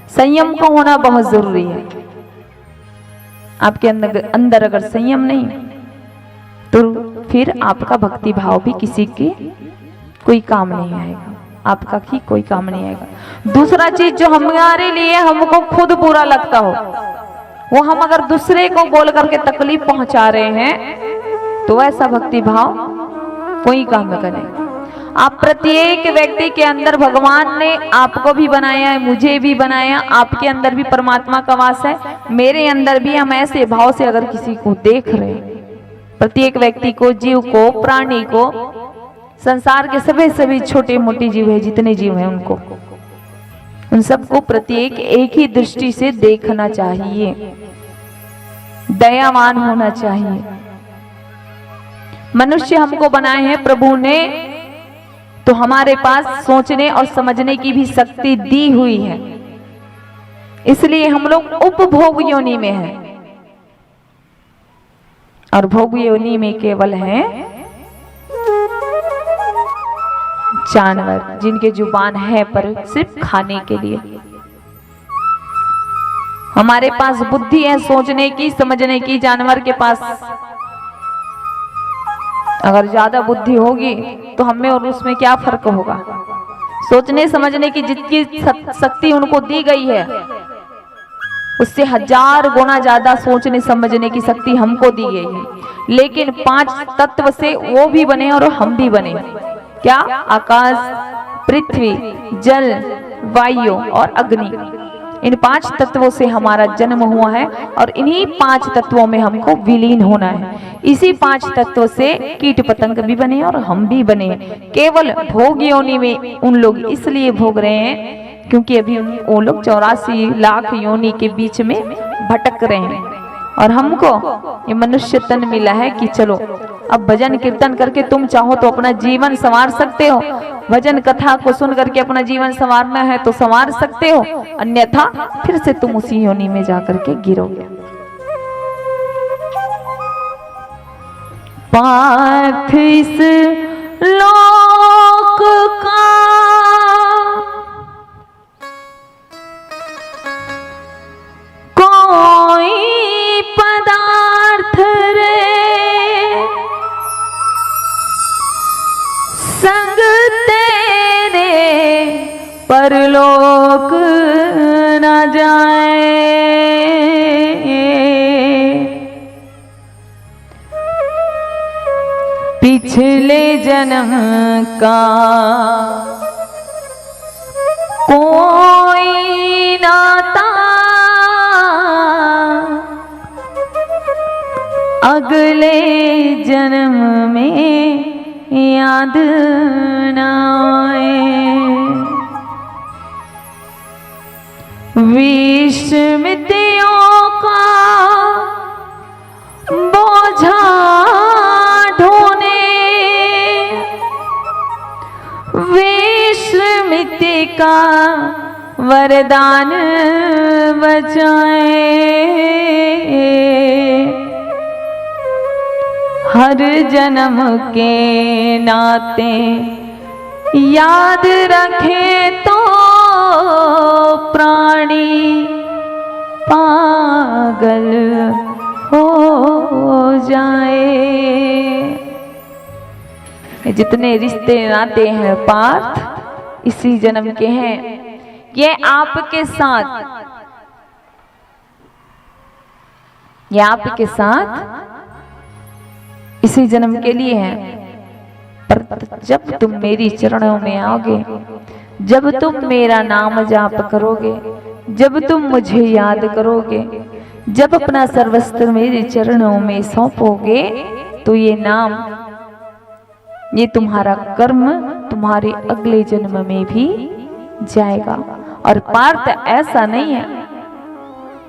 संयम का होना बहुत जरूरी है। आपके अंदर अगर संयम नहीं तो फिर आपका भक्ति भाव भी किसी के कोई काम नहीं आएगा, आपका ही कोई काम नहीं आएगा। दूसरा चीज जो हमारे लिए हमको खुद बुरा लगता हो, वो हम अगर दूसरे को बोल करके तकलीफ पहुंचा रहे हैं तो ऐसा भक्ति भाव कोई काम न करे। आप प्रत्येक व्यक्ति के अंदर भगवान ने आपको भी बनाया है, मुझे भी बनाया, आपके अंदर भी परमात्मा का वास है, मेरे अंदर भी। हम ऐसे भाव से अगर किसी को देख रहे हैं, प्रत्येक व्यक्ति को, जीव को, प्राणी को, संसार के सभी छोटे मोटे जीव है, जितने जीव हैं उनको, उन सबको प्रत्येक एक ही दृष्टि से देखना चाहिए, दयावान होना चाहिए। मनुष्य हमको बनाए हैं प्रभु ने, तो हमारे पास सोचने और समझने की भी शक्ति दी हुई है, इसलिए हम लोग उपभोग योनि में हैं। और भोग योनि में केवल हैं जानवर, जिनके जुबान है पर सिर्फ खाने के लिए। हमारे पास बुद्धि है सोचने की, समझने की, जानवर के पास अगर ज्यादा बुद्धि होगी तो हमें और उसमें क्या फर्क होगा। सोचने समझने की जितनी शक्ति उनको दी गई है उससे 1000 गुना ज्यादा सोचने समझने की शक्ति हमको दी गई है। लेकिन 5 तत्व से वो भी बने और हम भी बने। क्या? आकाश, पृथ्वी, जल, वायु और अग्नि। इन 5 तत्वों से हमारा जन्म हुआ है और इन्हीं 5 तत्वों में हमको विलीन होना है। इसी 5 तत्वों से कीट पतंग भी बने और हम भी बने। केवल भोग योनि में उन लोग इसलिए भोग रहे हैं क्योंकि अभी वो लोग 84 लाख योनि के बीच में भटक रहे हैं, और हमको ये मनुष्य तन मिला है कि चलो अब भजन कीर्तन करके तुम चाहो तो अपना जीवन संवार सकते हो। भजन कथा को सुन करके अपना जीवन संवारना है तो संवार सकते हो, अन्यथा फिर से तुम उसी योनि में जाकर के गिरोगे। पार्थ इस लोक का कोई पदार्थ रे संग तेरे परलोक न जाए। पिछले जन्म का कोई नाता अगले जन्म में याद न आए। विस्मृतियों का बोझा ढोने, विस्मृति का वरदान बचाए। हर जन्म के नाते याद रखे तो प्राणी पागल हो जाए। जितने रिश्ते नाते हैं पार्थ इसी जन्म के हैं। ये आपके साथ ये आपके साथ इसी जन्म के लिए है। पर जब तुम मेरी चरणों में आओगे, जब तुम मेरा नाम जाप करोगे, जब तुम मुझे याद करोगे, जब अपना सर्वस्व मेरे चरणों में सौंपोगे, तो ये नाम, ये तुम्हारा कर्म तुम्हारे अगले जन्म में भी जाएगा। और पार्थ ऐसा नहीं है,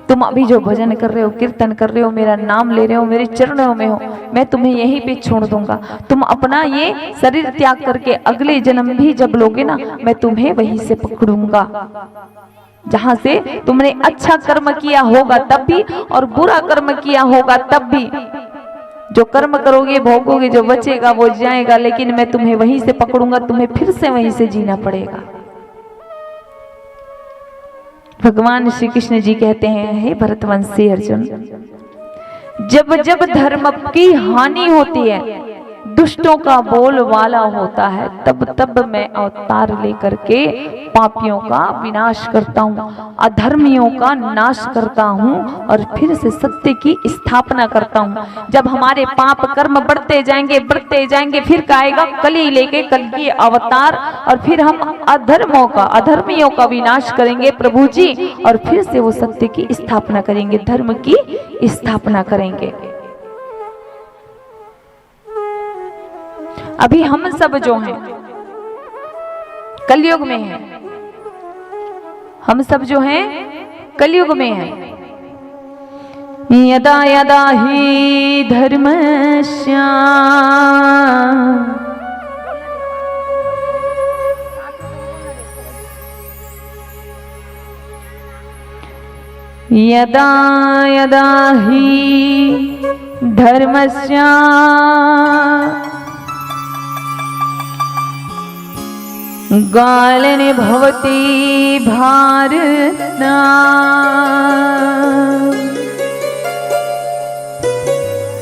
तुम अभी जो भजन कर रहे हो, कीर्तन कर रहे हो, मेरा नाम ले रहे हो, मेरे चरणों में हो, मैं तुम्हें यहीं पे छोड़ दूंगा। तुम अपना ये शरीर त्याग करके अगले जन्म भी जब लोगे ना, मैं तुम्हें वहीं से पकड़ूंगा जहां से तुमने अच्छा कर्म किया होगा तब भी और बुरा कर्म किया होगा तब भी। जो कर्म करोगे भोगोगे, जो बचेगा वो जाएगा, लेकिन मैं तुम्हें वहीं से पकड़ूंगा, तुम्हें फिर से वहीं से जीना पड़ेगा। भगवान श्री कृष्ण जी कहते हैं, हे भरतवंशी अर्जुन, जब जब धर्म की हानि होती है, दुष्टों का बोलबाला होता है, तब तब मैं अवतार लेकर के पापियों का विनाश करता हूँ, अधर्मियों का नाश करता हूँ और फिर से सत्य की स्थापना करता हूँ। जब हमारे पाप कर्म बढ़ते जाएंगे, फिर काएगा कली लेके कलकी अवतार, और फिर हम अधर्मियों का विनाश करेंगे प्रभु जी, और फिर से वो सत्य की स्थापना करेंगे, धर्म की स्थापना करेंगे। अभी हम सब जो हैं कलयुग में हैं, हम सब जो हैं कलयुग में हैं। यदा यदा ही धर्मस्य यदा यदा ही धर्मस्य गालने भवति भारत,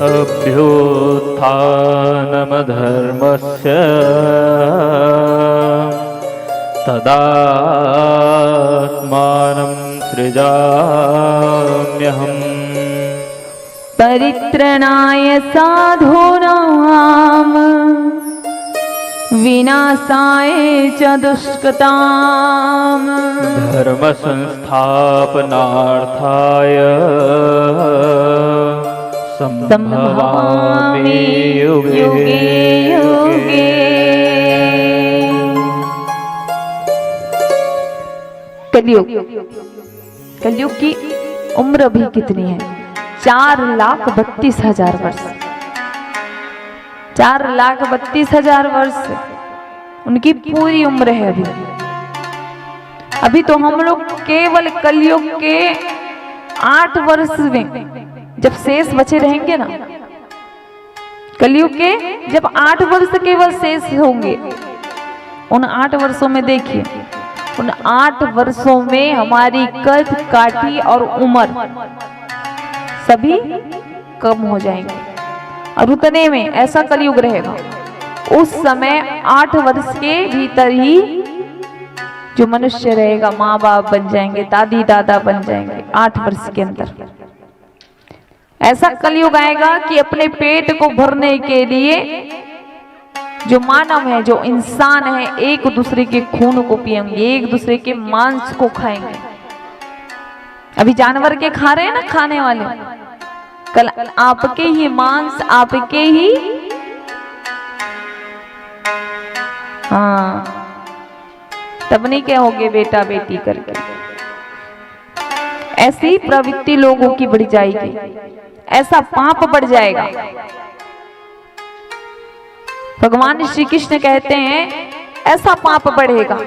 अभ्युत्थानमधर्मस्य तदात्मानं सृजाम्यहम्। परित्रणाय साधूनां विनाशाय च दुष्कृताम्। धर्म संस्थापनार्थाय संभवामि युगे युगे। कलयुग की उम्र अभी कितनी है? 4,32,000 वर्ष। 4,32,000 वर्ष उनकी पूरी उम्र है। अभी तो हम लोग केवल कलयुग के 8 वर्ष में जब शेष बचे रहेंगे ना, कलयुग के जब 8 वर्ष केवल शेष होंगे, उन 8 वर्षों में देखिए, उन 8 वर्षों में हमारी कद काठी और उम्र सभी कम हो जाएंगे। और उतने में ऐसा कलयुग रहेगा, उस समय 8 वर्ष के भीतर ही जो मनुष्य रहेगा माँ बाप बन जाएंगे, दादी दादा बन जाएंगे 8 वर्ष के अंदर। ऐसा कलयुग आएगा कि अपने पेट को भरने के लिए जो मानव है, जो इंसान है, एक दूसरे के खून को पिएंगे, एक दूसरे के मांस को खाएंगे। अभी जानवर के खा रहे हैं ना खाने वाले, कल आपके ही मांस, आपके ही हाँ तब नहीं क्या होगे बेटा बेटी करके। ऐसी प्रवृत्ति लोगों की बढ़ जाएगी, ऐसा पाप बढ़ जाएगा। भगवान श्री कृष्ण कहते हैं ऐसा पाप बढ़ेगा।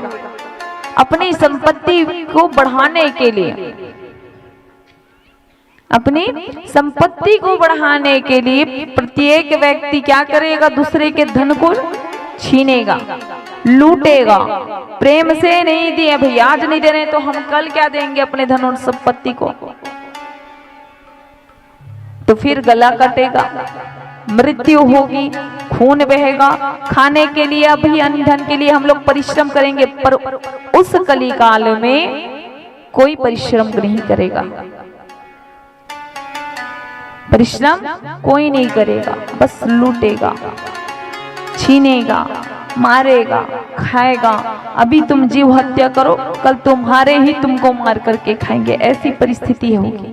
अपनी संपत्ति को बढ़ाने के लिए, अपनी संपत्ति को बढ़ाने के लिए प्रत्येक व्यक्ति क्या करेगा? दूसरे के धन को छीनेगा, लूटेगा। प्रेम से नहीं दिए भाई, आज नहीं दे रहे तो हम कल क्या देंगे अपने धन और संपत्ति को? तो फिर गला कटेगा, मृत्यु होगी, खून बहेगा। खाने के लिए अभी अन्न धन के लिए हम लोग परिश्रम करेंगे, पर उस कली काल में कोई परिश्रम नहीं करेगा। परिश्रम कोई नहीं करेगा, बस लूटेगा, छीनेगा, मारेगा, खाएगा। अभी तुम जीव हत्या करो, कल तुम्हारे ही तुमको मार करके खाएंगे, ऐसी परिस्थिति होगी।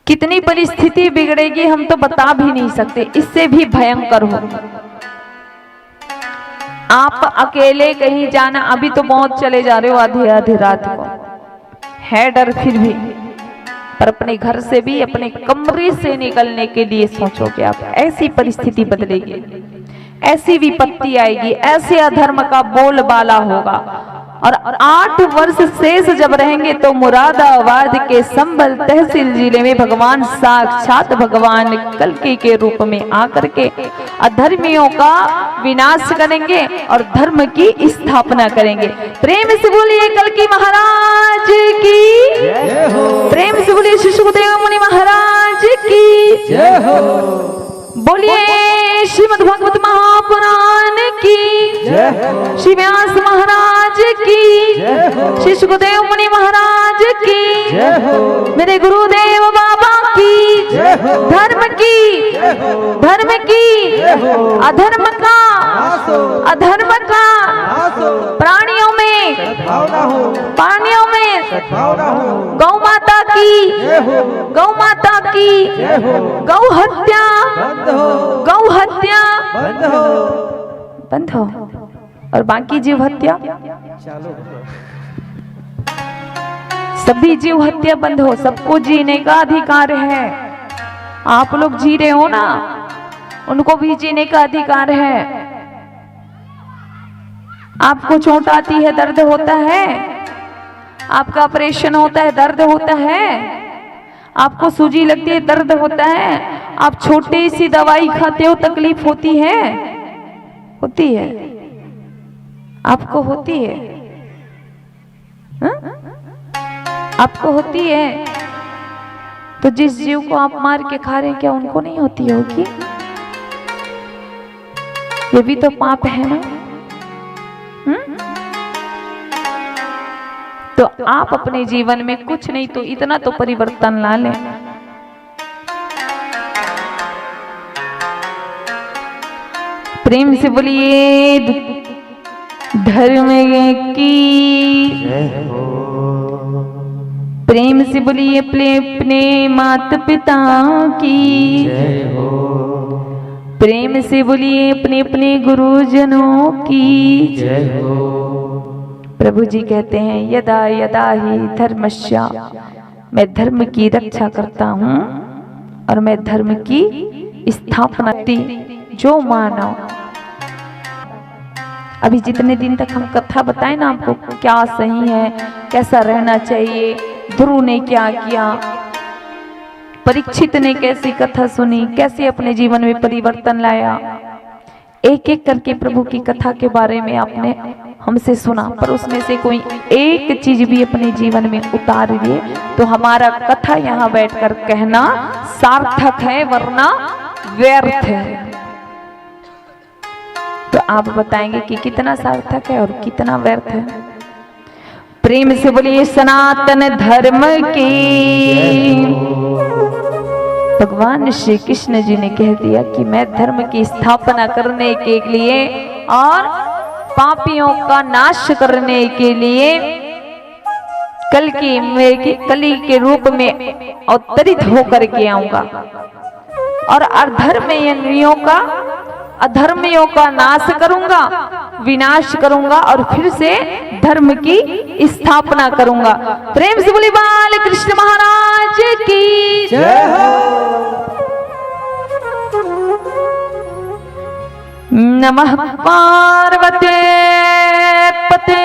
कितनी परिस्थिति बिगड़ेगी हम तो बता भी नहीं सकते, इससे भी भयंकर हो। आप अकेले कहीं जाना, अभी तो बहुत चले जा रहे हो आधी आधी रात को, है डर फिर भी, पर अपने घर से भी अपने कमरे से निकलने के लिए सोचोगे आप, ऐसी परिस्थिति बदलेगी, ऐसी विपत्ति आएगी, ऐसे अधर्म का बोलबाला होगा। और 8 वर्ष शेष जब रहेंगे तो मुरादाबाद के संभल तहसील जिले में भगवान साक्षात भगवान कल्कि के रूप में आकर के अधर्मियों का विनाश करेंगे और धर्म की स्थापना करेंगे। प्रेम से बोलिए कल्कि महाराज की जय हो। प्रेम से बोलिए श्री सुखदेव मुनि महाराज की जय हो। बोलिए श्रीमद् भागवत महापुराण की जय हो। श्री व्यास महाराज की जय हो। श्री सुखदेव मुनि महाराज की जय हो। मेरे गुरुदेव बाबा की जय हो। धर्म की जय हो। धर्म की जय हो। अधर्म का नासो। अधर्म का नासो। प्राणियों में सद्भावना हो। प्राणियों में सद्भावना हो। गौ माता की जय हो। गौ माता की जय हो। गौ हत्या बंद हो। गौ हत्या बंद हो। बंद हो, और बाकी जीव हत्या, चलो सभी जीव हत्या बंद हो। सबको जीने का अधिकार है। आप लोग जी रहे हो ना, उनको भी जीने का अधिकार है। आपको चोट आती है, दर्द होता है, आपका ऑपरेशन होता है, दर्द होता है, आपको सूजी लगती है, दर्द होता है, आप छोटी सी दवाई खाते हो, तकलीफ होती है, होती है, आपको होती है, हा? आपको होती है। तो जिस जीव को आप मार के खा रहे हैं, क्या उनको नहीं होती होगी? ये भी तो पाप है ना। तो आप अपने जीवन में कुछ नहीं तो इतना तो परिवर्तन ला लें। प्रेम से बोलिए धर्म की जय हो। प्रेम से बोलिए अपने माता पिता की जय हो। प्रेम से बोलिए अपने गुरुजनों की जय हो। प्रभु जी कहते हैं यदा यदा ही धर्मस्य, मैं धर्म की रक्षा करता हूँ और मैं धर्म की स्थापना की। जो मानव अभी जितने दिन तक हम कथा बताए ना आपको, क्या सही है, कैसा रहना चाहिए, ध्रुव ने क्या किया, परीक्षित ने कैसी कथा सुनी, कैसे अपने जीवन में परिवर्तन लाया, एक एक करके प्रभु की कथा के बारे में आपने हमसे सुना, पर उसमें से कोई एक चीज भी अपने जीवन में उतार लिए तो हमारा कथा यहाँ बैठकर कहना सार्थक है, वरना व्यर्थ है। तो आप बताएंगे कि कितना सार्थक है और कितना व्यर्थ है। प्रेम से बोलिए सनातन धर्म की। भगवान श्री कृष्ण जी ने कह दिया कि मैं धर्म की स्थापना करने के लिए और पापियों का नाश करने के लिए कली के रूप में अवतरित होकर के आऊंगा और अधर्मियों का नाश करूंगा, विनाश करूंगा और फिर से धर्म की स्थापना करूंगा। प्रेम से बोली बाल कृष्ण महाराज की जय हो। नमः पार्वते पते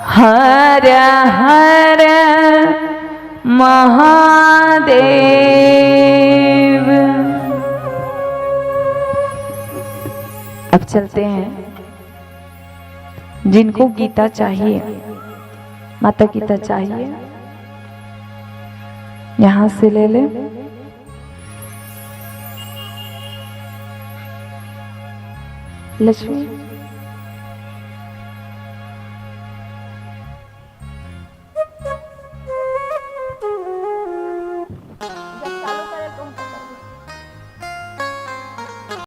हर हर महादेव। अब चलते हैं, जिनको गीता चाहिए, माता गीता चाहिए, यहां से ले ले। लक्ष्मी